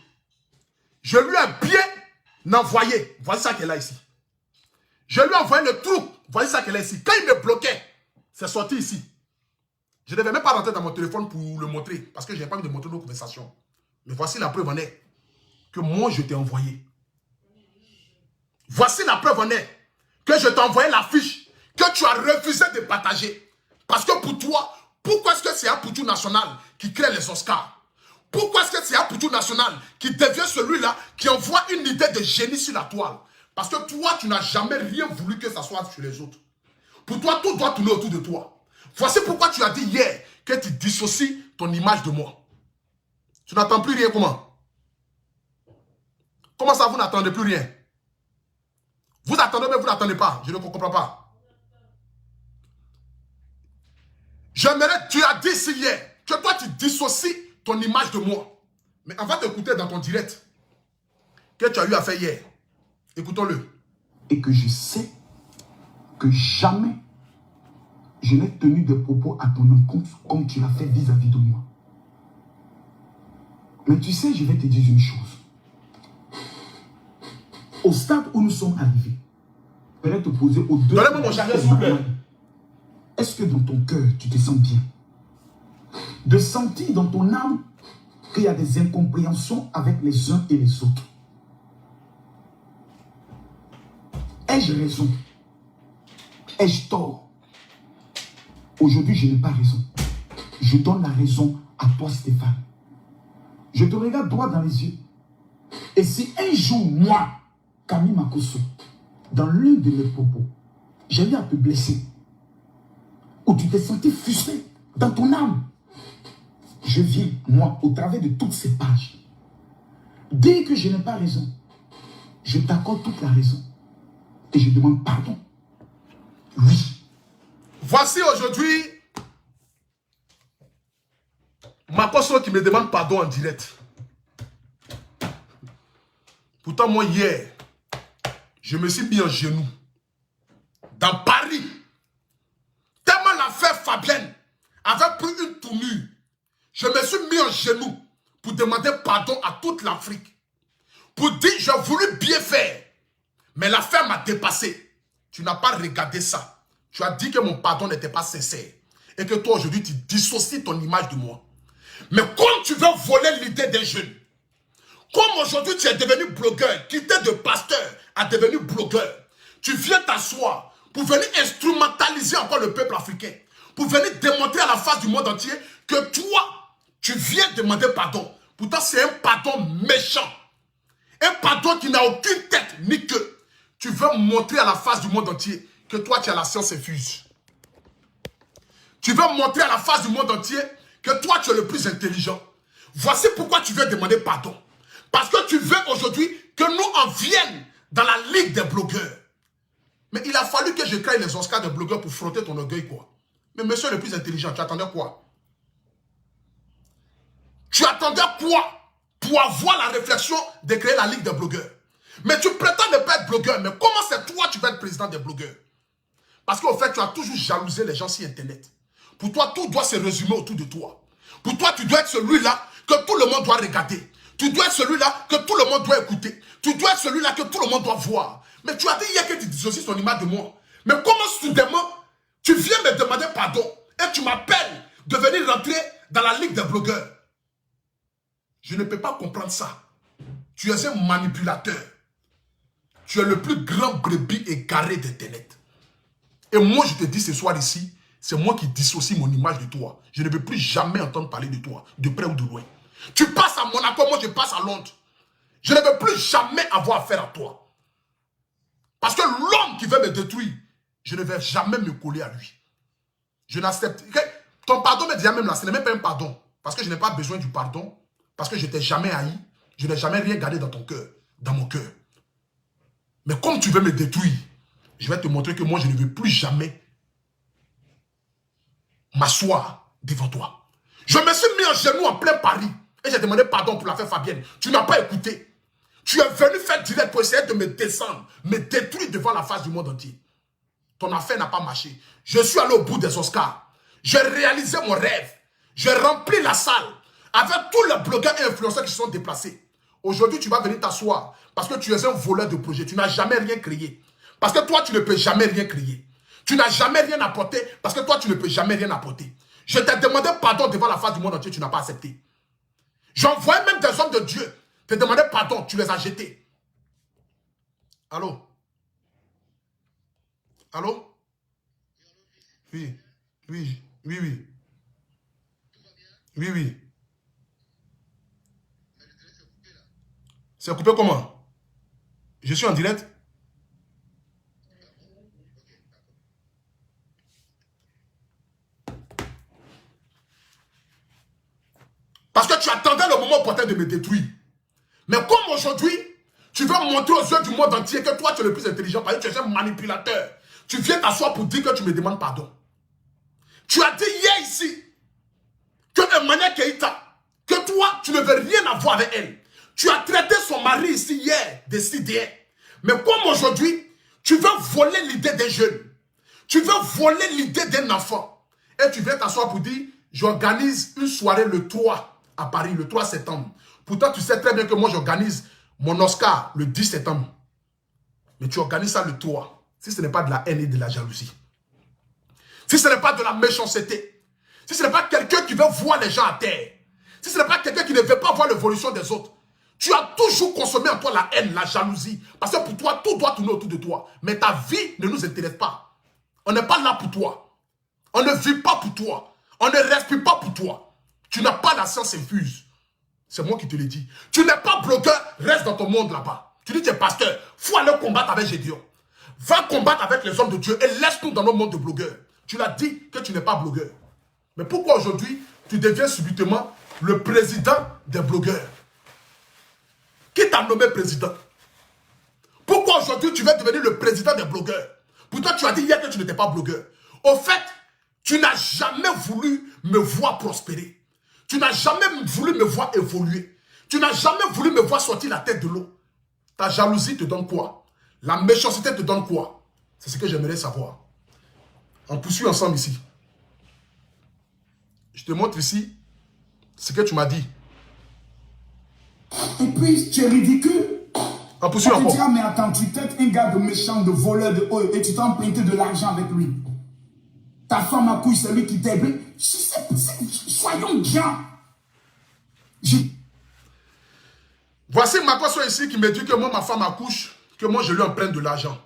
Je lui ai bien envoyé. Voici ça qu'elle a ici. Je lui ai envoyé le truc. Voici ça qu'elle a ici. Quand il me bloquait, c'est sorti ici. Je ne devais même pas rentrer dans mon téléphone pour le montrer. Parce que je n'ai pas envie de montrer nos conversations. Mais voici la preuve en est que moi je t'ai envoyé. Voici la preuve en est que je t'ai envoyé l'affiche que tu as refusé de partager. Parce que pour toi, pourquoi est-ce que c'est Apoutou National qui crée les Oscars? Pourquoi est-ce que c'est Apoutou National qui devient celui-là qui envoie une idée de génie sur la toile? Parce que toi, tu n'as jamais rien voulu que ça soit sur les autres. Pour toi, tout doit tourner autour de toi. Voici pourquoi tu as dit hier que tu dissocies ton image de moi. Tu n'attends plus rien comment? Comment ça, vous n'attendez plus rien? Vous attendez, mais vous n'attendez pas. Je ne comprends pas. J'aimerais, tu as dit ici hier, que toi tu dissocies ton image de moi. Mais on va t'écouter dans ton direct que tu as eu à faire hier. Écoutons-le. Et que je sais que jamais je n'ai tenu de propos à ton encontre comme tu l'as fait vis-à-vis de moi. Mais tu sais, je vais te dire une chose. Au stade où nous sommes arrivés, je vais te poser aux deux... Donnez-moi mon chargeur, s'il vous plaît. Est-ce que dans ton cœur, tu te sens bien? De sentir dans ton âme qu'il y a des incompréhensions avec les uns et les autres. Ai-je raison? Ai-je tort? Aujourd'hui, je n'ai pas raison. Je donne la raison à toi, Stéphane. Je te regarde droit dans les yeux. Et si un jour, moi, Camille Makosso, dans l'un de mes propos, j'ai eu à te blesser, ou tu t'es senti frustré dans ton âme, je viens, moi, au travers de toutes ces pages, dire que je n'ai pas raison. Je t'accorde toute la raison. Et je demande pardon. Oui. Voici aujourd'hui Makosso qui me demande pardon en direct. Pourtant, moi, hier, je me suis mis en genoux dans Paris. Tellement l'affaire Fabienne avait pris une tournure. Je me suis mis en genoux pour demander pardon à toute l'Afrique. Pour dire, j'ai voulu bien faire. Mais l'affaire m'a dépassé. Tu n'as pas regardé ça. Tu as dit que mon pardon n'était pas sincère. Et que toi, aujourd'hui, tu dissocies ton image de moi. Mais comme tu veux voler l'idée des jeunes, comme aujourd'hui tu es devenu blogueur, quitté de pasteur à devenu blogueur, tu viens t'asseoir pour venir instrumentaliser encore le peuple africain, pour venir démontrer à la face du monde entier que toi, tu viens demander pardon. Pourtant, c'est un pardon méchant. Un pardon qui n'a aucune tête ni queue. Tu veux montrer à la face du monde entier que toi, tu as la science infuse. Tu veux montrer à la face du monde entier que toi, tu es le plus intelligent. Voici pourquoi tu veux demander pardon. Parce que tu veux aujourd'hui que nous en viennent dans la ligue des blogueurs. Mais il a fallu que je crée les Oscars des blogueurs pour frotter ton orgueil, quoi. Mais monsieur le plus intelligent, tu attendais quoi? Tu attendais quoi pour avoir la réflexion de créer la ligue des blogueurs? Mais tu prétends ne pas être blogueur. Mais comment c'est toi tu vas être président des blogueurs? Parce qu'au fait, tu as toujours jalousé les gens sur Internet. Pour toi, tout doit se résumer autour de toi. Pour toi, tu dois être celui-là que tout le monde doit regarder. Tu dois être celui-là que tout le monde doit écouter. Tu dois être celui-là que tout le monde doit voir. Mais tu as dit hier que tu dissocies ton image de moi. Mais comment soudainement, tu viens me demander pardon et tu m'appelles de venir rentrer dans la ligue des blogueurs? Je ne peux pas comprendre ça. Tu es un manipulateur. Tu es le plus grand brebis égaré d'Internet. Et moi, je te dis ce soir ici, c'est moi qui dissocie mon image de toi. Je ne veux plus jamais entendre parler de toi, de près ou de loin. Tu passes à Monaco, moi je passe à Londres. Je ne veux plus jamais avoir affaire à toi. Parce que l'homme qui veut me détruire, je ne vais jamais me coller à lui. Je n'accepte. Ton pardon me dit même là, ce n'est même pas un pardon. Parce que je n'ai pas besoin du pardon. Parce que je ne t'ai jamais haï. Je n'ai jamais rien gardé dans ton cœur, dans mon cœur. Mais comme tu veux me détruire, je vais te montrer que moi je ne veux plus jamais m'asseoir devant toi. Je me suis mis en genoux en plein Paris et j'ai demandé pardon pour l'affaire Fabienne. Tu n'as pas écouté. Tu es venu faire direct pour essayer de me descendre, me détruire devant la face du monde entier. Ton affaire n'a pas marché. Je suis allé au bout des Oscars. J'ai réalisé mon rêve. J'ai rempli la salle avec tous les blogueurs et influenceurs qui se sont déplacés. Aujourd'hui, tu vas venir t'asseoir parce que tu es un voleur de projet. Tu n'as jamais rien créé. Parce que toi, tu ne peux jamais rien créer. Tu n'as jamais rien apporté parce que toi, tu ne peux jamais rien apporter. Je t'ai demandé pardon devant la face du monde entier, tu n'as pas accepté. J'envoie même des hommes de Dieu te demander pardon, tu les as jetés. Allô? Allô? Oui, oui, oui, oui. Oui, oui. C'est coupé comment? Je suis en direct? Parce que tu attendais le moment opportun de me détruire. Mais comme aujourd'hui, tu veux montrer aux yeux du monde entier que toi tu es le plus intelligent parce que tu es un manipulateur. Tu viens t'asseoir pour dire que tu me demandes pardon. Tu as dit hier ici que Emmanuel Keïta, que toi tu ne veux rien avoir avec elle. Tu as traité son mari ici hier de CDR. Mais comme aujourd'hui, tu veux voler l'idée des jeunes. Tu veux voler l'idée d'un enfant. Et tu viens t'asseoir pour dire, j'organise une soirée le 3 à Paris, le 3 septembre. Pourtant, tu sais très bien que moi, j'organise mon Oscar le 10 septembre. Mais tu organises ça le 3. Si ce n'est pas de la haine et de la jalousie. Si ce n'est pas de la méchanceté. Si ce n'est pas quelqu'un qui veut voir les gens à terre. Si ce n'est pas quelqu'un qui ne veut pas voir l'évolution des autres. Tu as toujours consommé en toi la haine, la jalousie. Parce que pour toi, tout doit tourner autour de toi. Mais ta vie ne nous intéresse pas. On n'est pas là pour toi. On ne vit pas pour toi. On ne respire pas pour toi. Tu n'as pas la science infuse. C'est moi qui te l'ai dit. Tu n'es pas blogueur, reste dans ton monde là-bas. Tu dis que tu es pasteur. Il faut aller combattre avec Gédéon. Va combattre avec les hommes de Dieu et laisse-nous dans nos mondes de blogueurs. Tu l'as dit que tu n'es pas blogueur. Mais pourquoi aujourd'hui, tu deviens subitement le président des blogueurs? Qui t'a nommé président? Pourquoi aujourd'hui tu veux devenir le président des blogueurs? Pourtant tu as dit hier que tu n'étais pas blogueur. Au fait, tu n'as jamais voulu me voir prospérer. Tu n'as jamais voulu me voir évoluer. Tu n'as jamais voulu me voir sortir la tête de l'eau. Ta jalousie te donne quoi? La méchanceté te donne quoi? C'est ce que j'aimerais savoir. On poursuit ensemble ici. Je te montre ici ce que tu m'as dit. Et puis, tu es ridicule. On poursuit On te encore. dira, mais attends, tu traites un gars de méchant, de voleur, de haut, et tu t'en emprunté de l'argent avec lui. Ta femme à couille, c'est lui qui t'aide. Soyons bien. Voici ma personne ici qui me dit que moi, ma femme accouche, que moi, je lui emprunte de l'argent.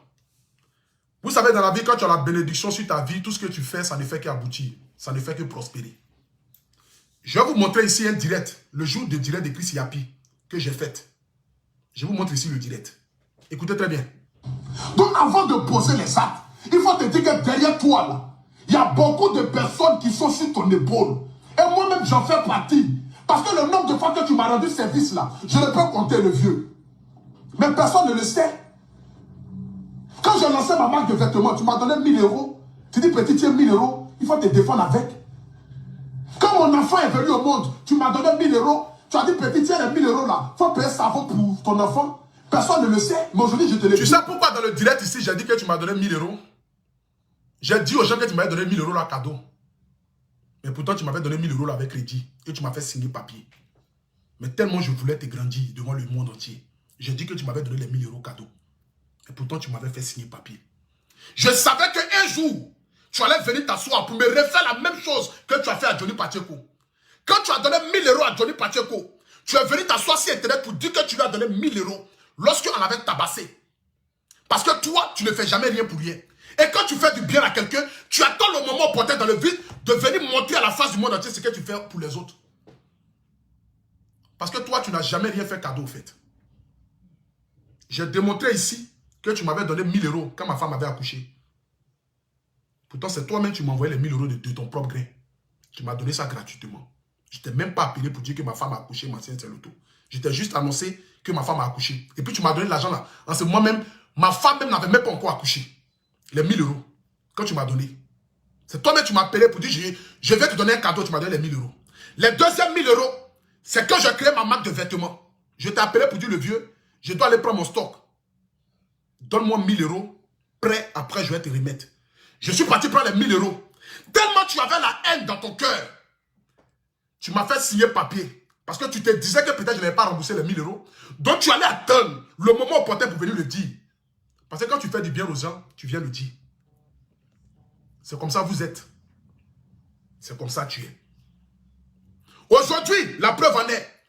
Vous savez, dans la vie, quand tu as la bénédiction sur ta vie, tout ce que tu fais, ça ne fait qu'aboutir. Ça ne fait que prospérer. Je vais vous montrer ici un direct, le jour de direct de Chris Yapi, que j'ai fait. Je vous montre ici le direct. Écoutez très bien. Donc, avant de poser les actes, il faut te dire que derrière toi, là, il y a beaucoup de personnes qui sont sur ton épaule. Et moi-même, j'en fais partie. Parce que le nombre de fois que tu m'as rendu service, là, je ne peux compter le vieux. Mais personne ne le sait. Quand j'ai lancé ma marque de vêtements, tu m'as donné 1000 euros. Tu dis, petit, tiens, 1000 euros, il faut te défendre avec. Quand mon enfant est venu au monde, tu m'as donné 1000 euros. Tu as dit, petit, tiens, les 1000 euros là, il faut payer ça pour ton enfant. Personne ne le sait, mais aujourd'hui, je te le dis. Tu sais pourquoi dans le direct ici, j'ai dit que tu m'as donné 1000 euros? J'ai dit aux gens que tu m'avais donné 1000 euros là, cadeau. Mais pourtant, tu m'avais donné 1000 euros là avec crédit. Et tu m'as fait signer papier. Mais tellement je voulais te grandir devant le monde entier. J'ai dit que tu m'avais donné les 1000 euros cadeau. Et pourtant, tu m'avais fait signer papier. Je savais qu'un jour, tu allais venir t'asseoir pour me refaire la même chose que tu as fait à Johnny Pacheco. Quand tu as donné 1000 euros à Johnny Pacheco, tu es venu t'asseoir sur Internet pour dire que tu lui as donné 1000 euros lorsqu'on avait tabassé. Parce que toi, tu ne fais jamais rien pour rien. Et quand tu fais du bien à quelqu'un, tu attends le moment opportun dans le vide de venir montrer à la face du monde entier ce que tu fais pour les autres. Parce que toi, tu n'as jamais rien fait cadeau, au fait. J'ai démontré ici que tu m'avais donné 1000 euros quand ma femme avait accouché. Pourtant, c'est toi-même qui m'as envoyé les 1000 euros de ton propre grain. Tu m'as donné ça gratuitement. Je ne t'ai même pas appelé pour dire que ma femme a accouché, ma sœur, c'est l'auto. Je t'ai juste annoncé que ma femme a accouché. Et puis tu m'as donné l'argent là. En ce moment-même, ma femme même n'avait même pas encore accouché. Les 1000 euros, quand tu m'as donné. C'est toi-même qui m'as appelé pour dire, je vais te donner un cadeau, tu m'as donné les 1000 euros. Les deuxièmes 1000 euros, c'est quand j'ai créé ma marque de vêtements. Je t'ai appelé pour dire, le vieux, je dois aller prendre mon stock. Donne-moi 1000 euros, prêt, après je vais te remettre. Je suis parti prendre les 1000 euros. Tellement tu avais la haine dans ton cœur, tu m'as fait signer papier. Parce que tu te disais que peut-être je n'avais pas remboursé les 1000 euros. Donc tu allais attendre le moment opportun pour venir le dire. Parce que quand tu fais du bien aux gens, tu viens le dire. C'est comme ça vous êtes. C'est comme ça tu es. Aujourd'hui, la preuve en est.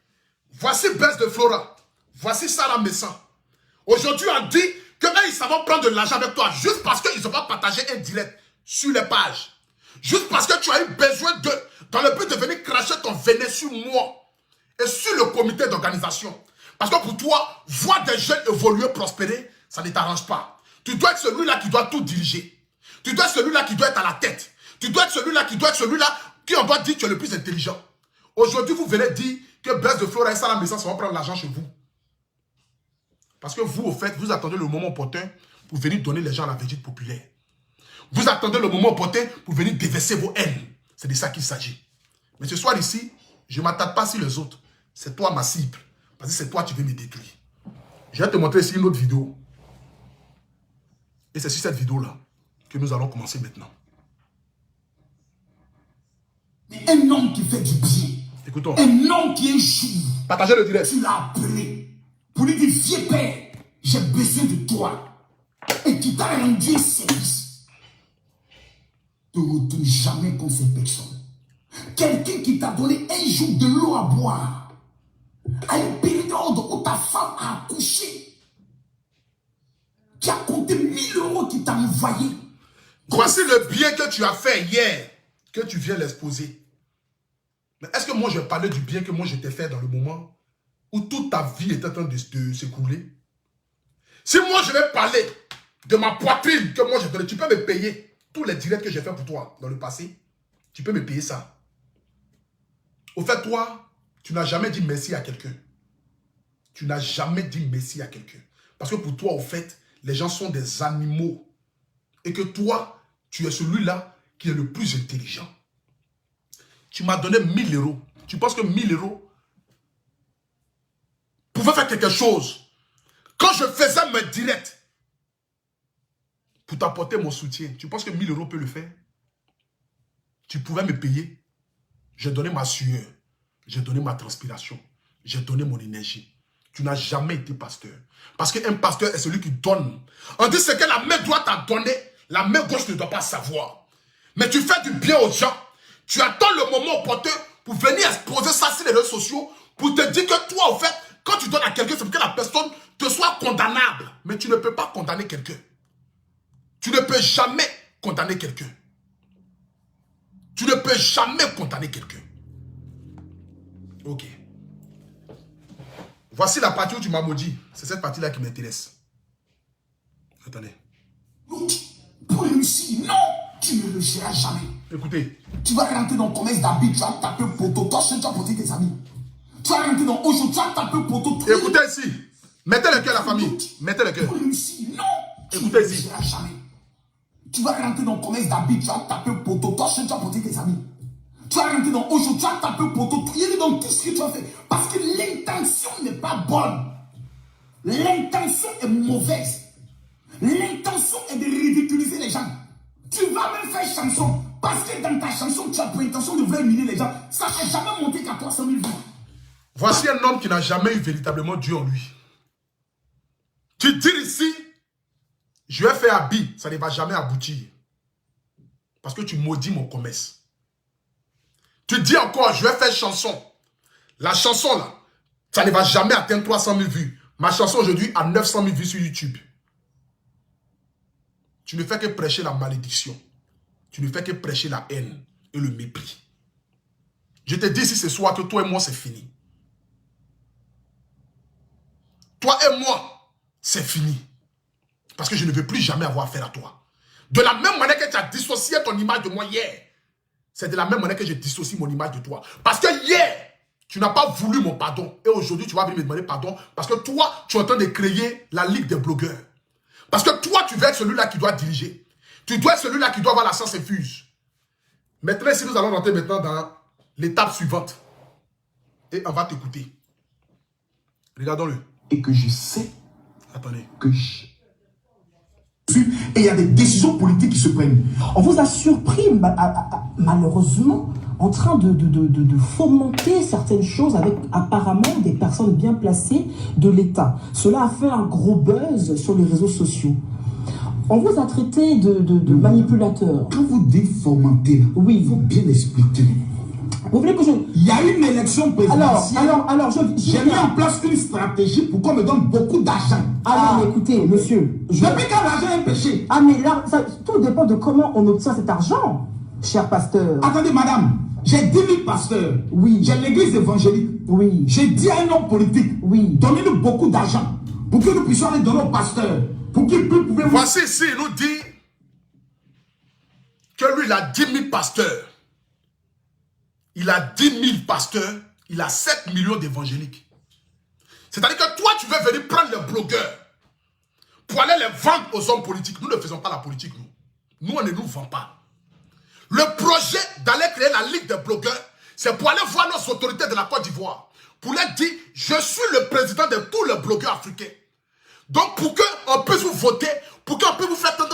Voici Bess de Flora. Voici Sarah Messan. Aujourd'hui, on dit que eux, ils savent prendre de l'argent avec toi juste parce qu'ils n'ont pas partagé un direct sur les pages. Juste parce que tu as eu besoin d'eux dans le but de venir cracher ton venin sur moi et sur le comité d'organisation. Parce que pour toi, voir des jeunes évoluer, prospérer, ça ne t'arrange pas. Tu dois être celui-là qui doit tout diriger. Tu dois être celui-là qui doit être à la tête. Tu dois être celui-là qui doit être celui-là qui on doit dire que tu es le plus intelligent. Aujourd'hui, vous venez dire que Bess de Flora et Sarah Messan vont prendre l'argent chez vous. Parce que vous, au fait, vous attendez le moment opportun pour venir donner les gens à la végéte populaire. Vous attendez le moment opportun pour venir déverser vos haines. C'est de ça qu'il s'agit. Mais ce soir ici, je ne m'attarde pas sur les autres. C'est toi ma cible. Parce que c'est toi qui veux me détruire. Je vais te montrer ici une autre vidéo. Et c'est sur cette vidéo-là que nous allons commencer maintenant. Un homme qui fait du bien. Écoutons. Un homme qui est jour. Partagez le direct. Tu l'as appelé pour lui dire, vieux père, j'ai besoin de toi. Et qui t'a rendu service. Ne retourne jamais contre cette personne. Quelqu'un qui t'a donné un jour de l'eau à boire. À une période l'ordre où ta femme a accouché, qui a compté 1000 € qui t'a envoyé. Voici le bien que tu as fait hier, que tu viens l'exposer. Mais est-ce que moi je parlais du bien que moi je t'ai fait dans le moment où toute ta vie était en train de s'écouler? Si moi je vais parler de ma poitrine que moi je donne, tu peux me payer tous les directs que j'ai fait pour toi dans le passé. Tu peux me payer ça. Au fait, toi, tu n'as jamais dit merci à quelqu'un. Tu n'as jamais dit merci à quelqu'un. Parce que pour toi, au fait, les gens sont des animaux. Et que toi, tu es celui-là qui est le plus intelligent. Tu m'as donné 1000 €. Tu penses que 1000 € pouvaient faire quelque chose? Quand je faisais mes directs pour t'apporter mon soutien, tu penses que 1000 € peut le faire? Tu pouvais me payer. J'ai donné ma sueur. J'ai donné ma transpiration. J'ai donné mon énergie. Tu n'as jamais été pasteur. Parce qu'un pasteur est celui qui donne. On dit ce que la main droite a donné, la main gauche ne doit pas savoir. Mais tu fais du bien aux gens. Tu attends le moment opportun pour venir exposer ça sur les réseaux sociaux, pour te dire que toi, au fait, quand tu donnes à quelqu'un, c'est pour que la personne te soit condamnable. Mais tu ne peux pas condamner quelqu'un. Tu ne peux jamais condamner quelqu'un. Tu ne peux jamais condamner quelqu'un. Ok. Voici la partie où tu m'as maudit. C'est cette partie-là qui m'intéresse. Attendez. Pour réussir, non, tu ne réussiras jamais. Écoutez. Tu vas rentrer dans le commerce d'habits, tu vas taper poteau. Toi, tu vas porter tes amis. Tu vas rentrer dans Ojo, tu vas taper poteau. Écoutez ici. Mettez le cœur, la famille. Mettez le cœur. Pour réussir, non, tu ne Écoutez ici. réussiras jamais. Tu vas rentrer dans le commerce d'habits, tu vas taper poteau. Toi, tu vas porter tes amis. Tu vas rentrer dans Ojo, tu vas taper poteau. Il est dans tout ce que tu vas faire. Parce que l'intention n'est pas bonne. L'intention est mauvaise. L'intention est de ridiculiser les gens. Tu vas même faire chanson. Parce que dans ta chanson, tu as pour intention de vouloir humilier les gens. Ça n'a jamais monté qu'à 300 000 vues. Voici un homme qui n'a jamais eu véritablement Dieu en lui. Tu dis ici, je vais faire habit, ça ne va jamais aboutir. Parce que tu maudis mon commerce. Tu dis encore, je vais faire chanson. La chanson là, ça ne va jamais atteindre 300 000 vues. Ma chanson aujourd'hui a 900 000 vues sur YouTube. Tu ne fais que prêcher la malédiction. Tu ne fais que prêcher la haine et le mépris. Je te dis ici ce soir que toi et moi c'est fini. Toi et moi, c'est fini. Parce que je ne veux plus jamais avoir affaire à toi. De la même manière que tu as dissocié ton image de moi hier, c'est de la même manière que je dissocie mon image de toi. Parce que hier, tu n'as pas voulu mon pardon. Et aujourd'hui, tu vas venir me demander pardon. Parce que toi, tu es en train de créer la ligue des blogueurs. Parce que toi, tu veux être celui-là qui doit diriger. Tu dois être celui-là qui doit avoir la science infuse. Maintenant, si nous allons rentrer maintenant dans l'étape suivante. Et on va t'écouter. Regardons-le. Et que je sais Attendez. que je... Et il y a des décisions politiques qui se prennent. On vous a surpris, malheureusement, en train de fomenter certaines choses avec apparemment des personnes bien placées de l'État. Cela a fait un gros buzz sur les réseaux sociaux. On vous a traité de manipulateur. Quand vous dites fomenter, oui, il faut bien expliquer. Vous voulez que je... Il y a une élection présidentielle. Alors, j'ai mis en place une stratégie pour qu'on me donne beaucoup d'argent. Ah non, mais écoutez, monsieur... Depuis quand l'argent est un péché? Ah, mais là, tout dépend de comment on obtient cet argent, cher pasteur. Attendez, madame, j'ai 10 000 pasteurs. Oui. J'ai l'église évangélique. Oui. J'ai dit à un homme politique, oui, donnez-nous beaucoup d'argent pour que nous puissions aller donner aux pasteurs. Pour qu'ils puissent... Voici ici, il nous dit que lui, il a 10 000 pasteurs. Il a 10 000 pasteurs. Il a 7 millions d'évangéliques. C'est-à-dire que toi, tu veux venir prendre les blogueurs pour aller les vendre aux hommes politiques. Nous ne faisons pas la politique, nous. Nous, on ne nous vend pas. Le projet d'aller créer la Ligue des blogueurs, c'est pour aller voir nos autorités de la Côte d'Ivoire. Pour leur dire, je suis le président de tous les blogueurs africains. Donc, pour qu'on puisse vous voter, pour qu'on puisse vous faire tant,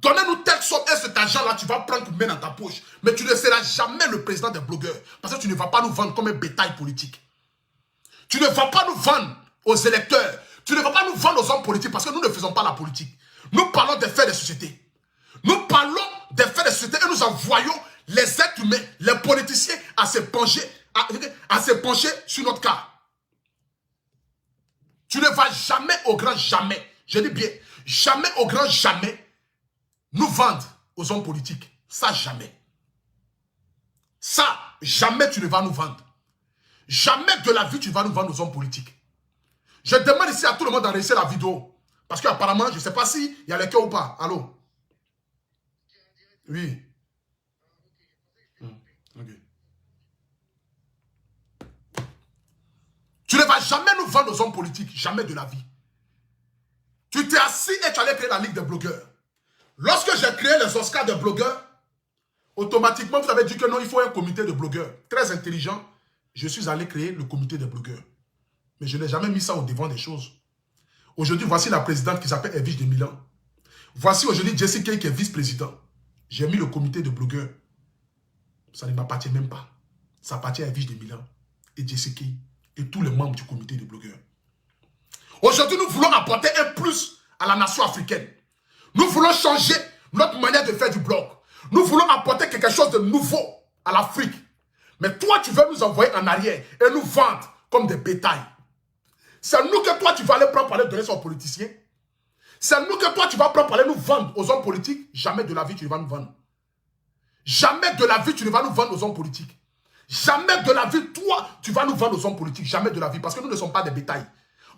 donnez-nous telle somme et cet argent-là, tu vas prendre pour mettre dans ta poche. Mais tu ne seras jamais le président des blogueurs. Parce que tu ne vas pas nous vendre comme un bétail politique. Tu ne vas pas nous vendre aux électeurs. Tu ne vas pas nous vendre aux hommes politiques parce que nous ne faisons pas la politique. Nous parlons des faits de société. Nous parlons des faits de société et nous envoyons les êtres humains, les politiciens à se pencher sur notre cas. vas jamais, au grand jamais, je dis bien, jamais, au grand jamais, nous vendre aux hommes politiques. Ça, jamais. Ça, jamais tu ne vas nous vendre. Jamais de la vie, tu vas nous vendre aux hommes politiques. Je demande ici à tout le monde d'enregistrer la vidéo. Parce qu'apparemment, je ne sais pas s'il y a les cœurs ou pas. Allô? Oui. Ok. Tu ne vas jamais nous vendre aux hommes politiques. Jamais de la vie. Tu t'es assis et tu allais créer la Ligue des blogueurs. Lorsque j'ai créé les Oscars des blogueurs, automatiquement, vous avez dit que non, il faut un comité de blogueurs. Très intelligent, je suis allé créer le comité des blogueurs. Mais je n'ai jamais mis ça au devant des choses. Aujourd'hui, voici la présidente qui s'appelle Edwige de Milan. Voici aujourd'hui Jessie Kay qui est vice-président. J'ai mis le comité de blogueurs. Ça ne m'appartient même pas. Ça appartient à Edwige de Milan et Jessie Kay et tous les membres du comité de blogueurs. Aujourd'hui, nous voulons apporter un plus à la nation africaine. Nous voulons changer notre manière de faire du blog. Nous voulons apporter quelque chose de nouveau à l'Afrique. Mais toi, tu veux nous envoyer en arrière et nous vendre comme des bétails. C'est nous que toi, tu vas aller prendre pour aller donner ça aux politiciens. C'est nous que toi, tu vas prendre pour aller nous vendre aux hommes politiques. Jamais de la vie, tu ne vas nous vendre. Jamais de la vie, tu ne vas nous vendre aux hommes politiques. Jamais de la vie, toi, tu vas nous vendre aux hommes politiques. Jamais de la vie, parce que nous ne sommes pas des bétails.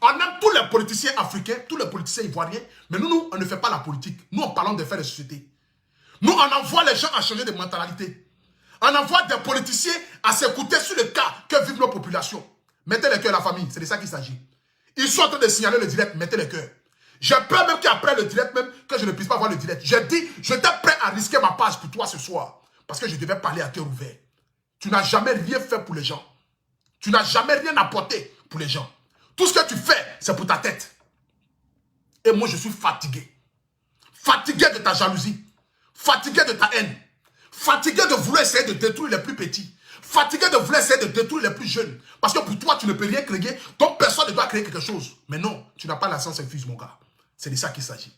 On aime tous les politiciens africains, tous les politiciens ivoiriens, mais nous, on ne fait pas la politique. Nous, on parle de faire des sociétés. Nous, on envoie les gens à changer de mentalité. On envoie des politiciens à s'écouter sur le cas que vivent nos populations. Mettez les cœurs à la famille, c'est de ça qu'il s'agit. Ils sont en train de signaler le direct, mettez les cœurs. J'ai peur même qu'après le direct, même que je ne puisse pas voir le direct. J'ai dit, j'étais prêt à risquer ma page pour toi ce soir. Parce que je devais parler à cœur ouvert. Tu n'as jamais rien fait pour les gens. Tu n'as jamais rien apporté pour les gens. Tout ce que tu fais, c'est pour ta tête. Et moi, je suis fatigué. Fatigué de ta jalousie. Fatigué de ta haine. Fatigué de vouloir essayer de détruire les plus petits. Fatigué de vouloir essayer de détruire les plus jeunes. Parce que pour toi, tu ne peux rien créer. Donc, personne ne doit créer quelque chose. Mais non, tu n'as pas la science infuse, mon gars. C'est de ça qu'il s'agit.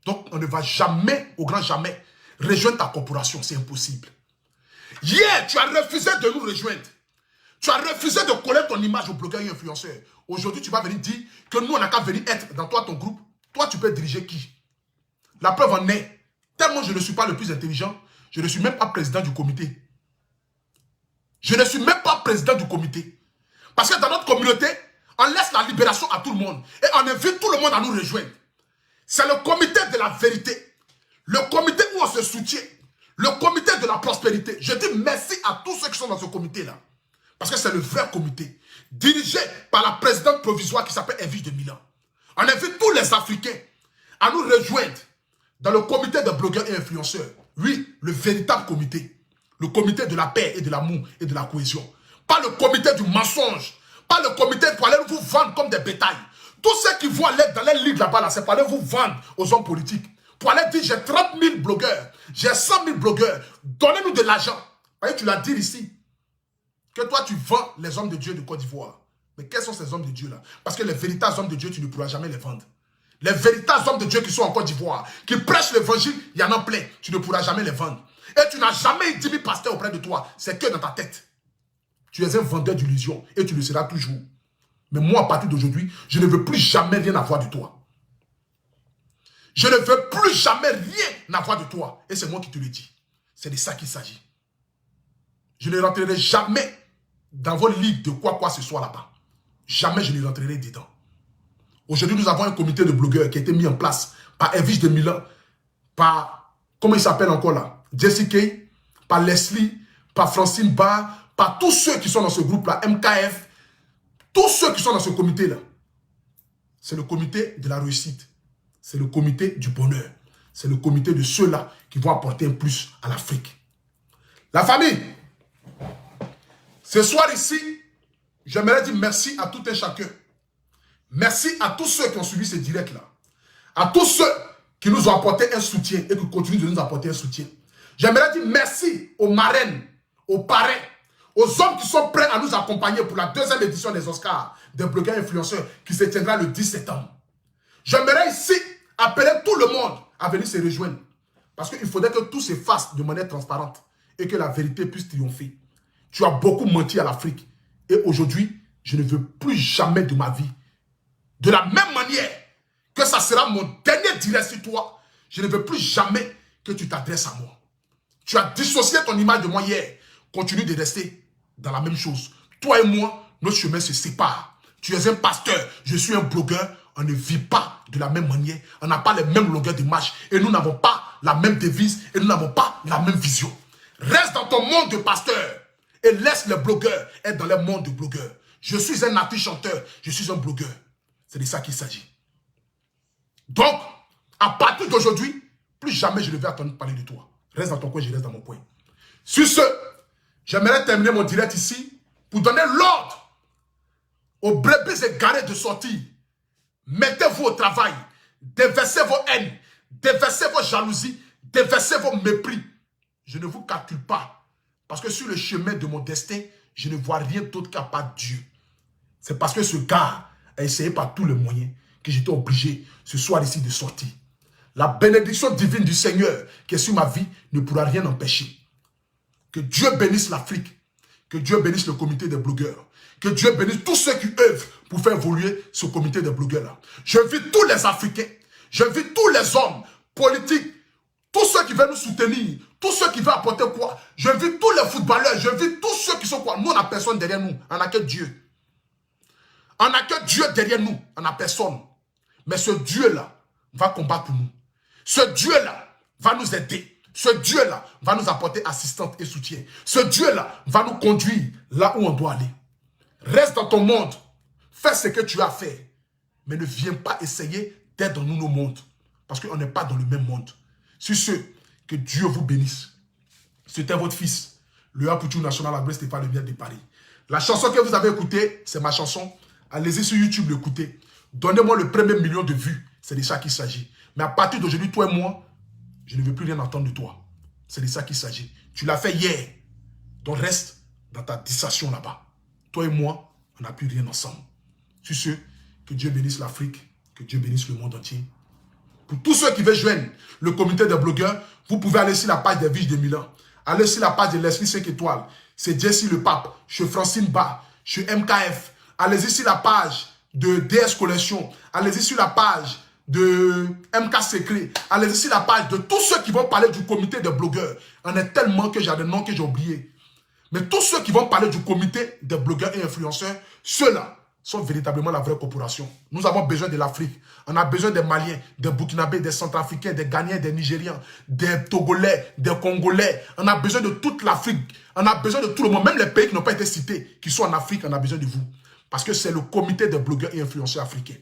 Donc, on ne va jamais, au grand jamais, rejoindre ta corporation. C'est impossible. Hier, tu as refusé de nous rejoindre. Tu as refusé de coller ton image aux blogueurs et influenceurs. Aujourd'hui, tu vas venir dire que nous, on n'a qu'à venir être dans toi, ton groupe. Toi, tu peux diriger qui? La preuve en est, tellement je ne suis pas le plus intelligent, je ne suis même pas président du comité. Je ne suis même pas président du comité. Parce que dans notre communauté, on laisse la libération à tout le monde. Et on invite tout le monde à nous rejoindre. C'est le comité de la vérité. Le comité où on se soutient. Le comité de la prospérité. Je dis merci à tous ceux qui sont dans ce comité-là. Parce que c'est le vrai comité. Dirigé par la présidente provisoire qui s'appelle Edwige de Milan. On invite tous les Africains à nous rejoindre dans le comité de blogueurs et influenceurs. Oui, le véritable comité. Le comité de la paix et de l'amour et de la cohésion. Pas le comité du mensonge. Pas le comité pour aller vous vendre comme des bétails. Tous ceux qui vont aller dans les ligues là-bas, c'est pour aller vous vendre aux hommes politiques. Pour aller dire, j'ai 30 000 blogueurs, j'ai 100 000 blogueurs, donnez-nous de l'argent. Tu l'as dit ici, que toi tu vends les hommes de Dieu de Côte d'Ivoire. Mais quels sont ces hommes de Dieu là? Parce que les véritables hommes de Dieu, tu ne pourras jamais les vendre. Les véritables hommes de Dieu qui sont en Côte d'Ivoire, qui prêchent l'évangile, il y en a plein, tu ne pourras jamais les vendre. Et tu n'as jamais eu 10 000 pasteurs auprès de toi, c'est que dans ta tête. Tu es un vendeur d'illusions et tu le seras toujours. Mais moi, à partir d'aujourd'hui, je ne veux plus jamais rien avoir de toi. Je ne veux plus jamais rien avoir de toi. Et c'est moi qui te le dis. C'est de ça qu'il s'agit. Je ne rentrerai jamais dans vos ligues de quoi que ce soit là-bas. Jamais je ne rentrerai dedans. Aujourd'hui, nous avons un comité de blogueurs qui a été mis en place par Edwige de Milan, par, comment il s'appelle encore là, Jessie Kay, par Leslie, par Francine Barr, par tous ceux qui sont dans ce groupe-là, MKF, tous ceux qui sont dans ce comité-là. C'est le comité de la réussite. C'est le comité du bonheur. C'est le comité de ceux-là qui vont apporter un plus à l'Afrique. La famille, ce soir ici, j'aimerais dire merci à tout un chacun. Merci à tous ceux qui ont suivi ce direct-là. À tous ceux qui nous ont apporté un soutien et qui continuent de nous apporter un soutien. J'aimerais dire merci aux marraines, aux parrains, aux hommes qui sont prêts à nous accompagner pour la deuxième édition des Oscars, des blogueurs influenceurs, qui se tiendra le 10 septembre. J'aimerais ici appeler tout le monde à venir se rejoindre. Parce qu'il faudrait que tout se fasse de manière transparente et que la vérité puisse triompher. Tu as beaucoup menti à l'Afrique. Et aujourd'hui, je ne veux plus jamais de ma vie De la même manière que ça sera mon dernier direct sur toi, je ne veux plus jamais que tu t'adresses à moi. Tu as dissocié ton image de moi hier. Continue de rester dans la même chose. Toi et moi, notre chemin se sépare. Tu es un pasteur, je suis un blogueur. On ne vit pas de la même manière. On n'a pas les mêmes longueurs d'image. Et nous n'avons pas la même devise. Et nous n'avons pas la même vision. Reste dans ton monde de pasteur. Et laisse les blogueurs être dans le monde de blogueurs. Je suis un artiste chanteur. Je suis un blogueur. C'est de ça qu'il s'agit. Donc, à partir d'aujourd'hui, plus jamais je ne vais attendre parler de toi. Reste dans ton coin, je reste dans mon coin. Sur ce, j'aimerais terminer mon direct ici pour donner l'ordre aux brebis égarés de sortir. Mettez-vous au travail. Déversez vos haines. Déversez vos jalousies. Déversez vos mépris. Je ne vous calcule pas. Parce que sur le chemin de mon destin, je ne vois rien d'autre qu'à part Dieu. C'est parce que ce gars a essayé par tous les moyens que j'étais obligé ce soir ici de sortir. La bénédiction divine du Seigneur qui est sur ma vie ne pourra rien empêcher. Que Dieu bénisse l'Afrique. Que Dieu bénisse le comité des blogueurs. Que Dieu bénisse tous ceux qui œuvrent pour faire évoluer ce comité des blogueurs-là. J'invite tous les Africains. J'invite tous les hommes politiques. Tous ceux qui veulent nous soutenir. Tous ceux qui veulent apporter quoi. J'invite tous les footballeurs. J'invite tous ceux qui sont quoi. Nous, on n'a personne derrière nous. On n'a que Dieu. On n'a que Dieu derrière nous. On n'a personne. Mais ce Dieu-là va combattre pour nous. Ce Dieu-là va nous aider. Ce Dieu-là va nous apporter assistance et soutien. Ce Dieu-là va nous conduire là où on doit aller. Reste dans ton monde. Fais ce que tu as fait. Mais ne viens pas essayer d'être dans nos mondes. Parce qu'on n'est pas dans le même monde. Sur ce, que Dieu vous bénisse. C'était votre fils, le Apoutou National Abré Stéphane Le Miel de Paris. La chanson que vous avez écoutée, c'est ma chanson. Allez-y sur YouTube l'écouter. Donnez-moi le premier million de vues. C'est de ça qu'il s'agit. Mais à partir d'aujourd'hui, toi et moi, je ne veux plus rien entendre de toi. C'est de ça qu'il s'agit. Tu l'as fait hier. Donc reste dans ta dissertation là-bas. Toi et moi, on n'a plus rien ensemble. Sur ce, que Dieu bénisse l'Afrique, que Dieu bénisse le monde entier. Pour tous ceux qui veulent joindre le comité des blogueurs, vous pouvez aller sur la page des Viges de Milan. Allez sur la page de l'Esprit 5 étoiles. C'est Jesse le Pape, chez Francine Ba, chez MKF. Allez-y sur la page de DS Collection. Allez-y sur la page de MK Secret. Allez-y sur la page de tous ceux qui vont parler du comité des blogueurs. On est tellement que j'ai des noms que j'ai oubliés. Mais tous ceux qui vont parler du comité des blogueurs et influenceurs, ceux-là sont véritablement la vraie corporation. Nous avons besoin de l'Afrique. On a besoin des Maliens, des Burkinabés, des Centrafricains, des Ghanéens, des Nigériens, des Togolais, des Congolais. On a besoin de toute l'Afrique. On a besoin de tout le monde. Même les pays qui n'ont pas été cités, qui sont en Afrique, on a besoin de vous. Parce que c'est le comité des blogueurs et influenceurs africains.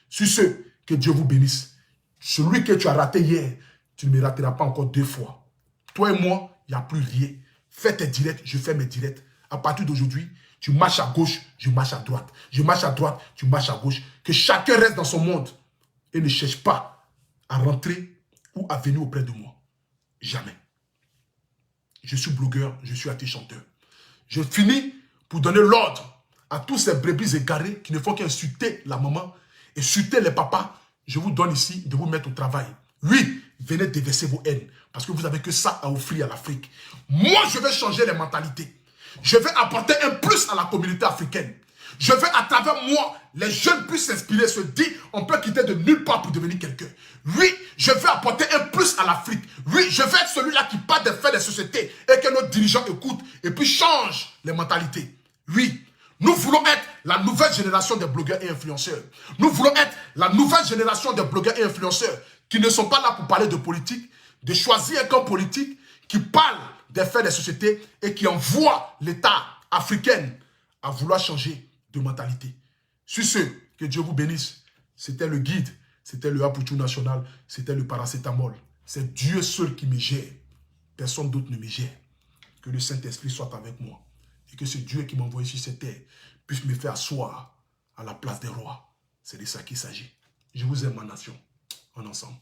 Sur ce, que Dieu vous bénisse. Celui que tu as raté hier, tu ne me rateras pas encore 2 fois. Toi et moi, il n'y a plus rien. Fais tes directs, je fais mes directs. À partir d'aujourd'hui, tu marches à gauche, je marche à droite. Je marche à droite, tu marches à gauche. Que chacun reste dans son monde et ne cherche pas à rentrer ou à venir auprès de moi. Jamais. Je suis blogueur, je suis artiste chanteur. Je finis pour donner l'ordre à tous ces brebis égarés qui ne font qu'insulter la maman, insulter les papas. Je vous donne ici de vous mettre au travail. Oui, venez déverser vos haines parce que vous n'avez que ça à offrir à l'Afrique. Moi, je vais changer les mentalités. Je vais apporter un plus à la communauté africaine. Je veux à travers moi, les jeunes puissent s'inspirer, se dire, on peut quitter de nulle part pour devenir quelqu'un. Oui, je veux apporter un plus à l'Afrique. Oui, je veux être celui-là qui parle des faits des sociétés et que nos dirigeants écoutent et puis changent les mentalités. Oui, nous voulons être la nouvelle génération des blogueurs et influenceurs. Nous voulons être la nouvelle génération des blogueurs et influenceurs qui ne sont pas là pour parler de politique, de choisir un camp politique, qui parle des faits des sociétés et qui envoie l'État africain à vouloir changer de mentalité. Sur ce, que Dieu vous bénisse. C'était le guide, c'était le Apoutou National, c'était le paracétamol. C'est Dieu seul qui me gère. Personne d'autre ne me gère. Que le Saint-Esprit soit avec moi. Et que ce Dieu qui m'a envoyé sur cette terre puisse me faire asseoir à la place des rois. C'est de ça qu'il s'agit. Je vous aime, ma nation. En ensemble.